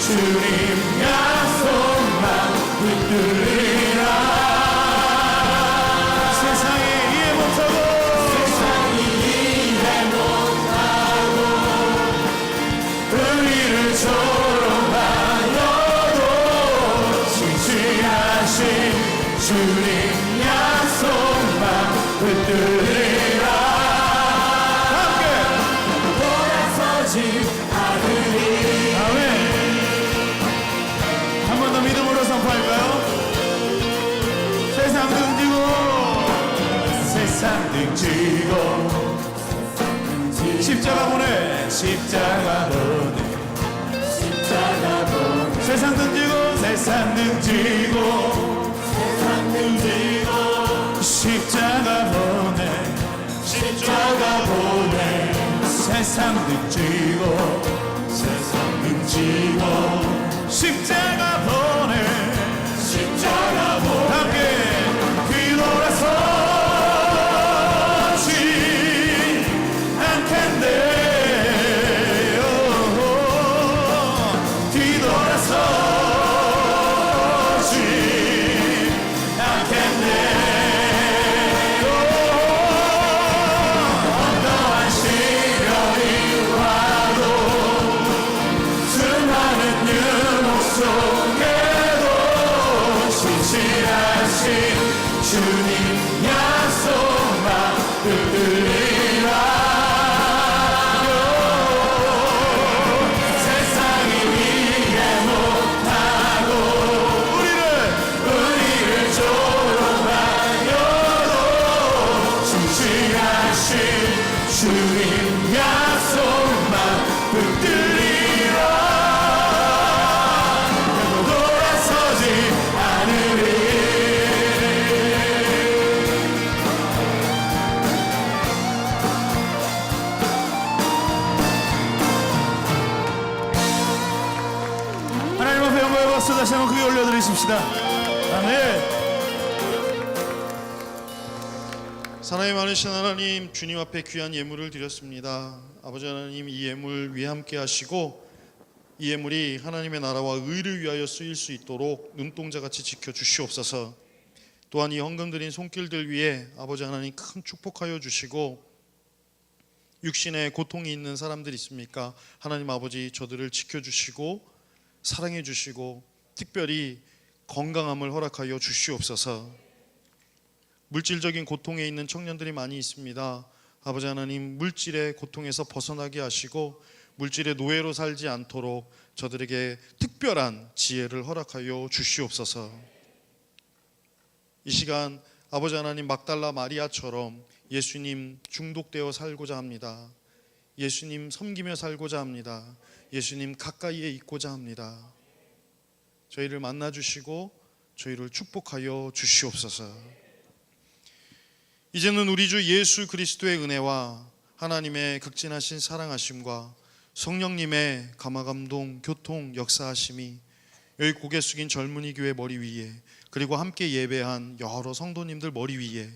주님 약속만 붙들리라. 세상이 이해 못하고, 세상이 이해 못하고, 의리를 조롱하여도 진실하신 주님 약속만 붙들리라. 함께 돌아서지 않으리. 아멘. 한 번 더 믿음으로 선포할까요? 세상 등지고, 세상 등지고, 십자가 보내, 십자가 보내, 십자가 보내. 세상 등지고, 세상 등지고, 세상 등지고, 십자가 보내, 십자가 보내. 세상 등지고, 세상 등지고, 십자가 보내, 십자가 보내. 함께 뒤돌아서지 않겠네. 뒤돌아서지 않겠네. 어떠한 시련이 와도 수많은 유혹 속에도 진실하신 주님 약속만 붙들리라. 세상이 이해 못하고, 우리를 조롱하여도 진실하신 주님 약속만 붙들리라. 돌아서지 않으리. 하나님 앞에 영광의 박수 다시 한번 크게 올려드리십시다. 아멘. 사랑이 많으신 하나님, 주님 앞에 귀한 예물을 드렸습니다. 아버지 하나님, 이 예물 위에 함께 하시고 이 예물이 하나님의 나라와 의를 위하여 쓰일 수 있도록 눈동자같이 지켜주시옵소서. 또한 이 헌금 드린 손길들 위에 아버지 하나님 큰 축복하여 주시고, 육신에 고통이 있는 사람들 있습니까? 하나님 아버지 저들을 지켜주시고 사랑해 주시고 특별히 건강함을 허락하여 주시옵소서. 물질적인 고통에 있는 청년들이 많이 있습니다. 아버지 하나님, 물질의 고통에서 벗어나게 하시고 물질의 노예로 살지 않도록 저들에게 특별한 지혜를 허락하여 주시옵소서. 이 시간 아버지 하나님, 막달라 마리아처럼 예수님 중독되어 살고자 합니다. 예수님 섬기며 살고자 합니다. 예수님 가까이에 있고자 합니다. 저희를 만나주시고 저희를 축복하여 주시옵소서. 이제는 우리 주 예수 그리스도의 은혜와 하나님의 극진하신 사랑하심과 성령님의 감화감동 교통 역사하심이 여기 고개 숙인 젊은이 교회 머리 위에, 그리고 함께 예배한 여러 성도님들 머리 위에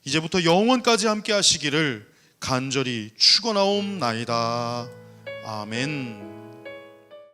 이제부터 영원까지 함께 하시기를 간절히 축원하옵나이다. 아멘.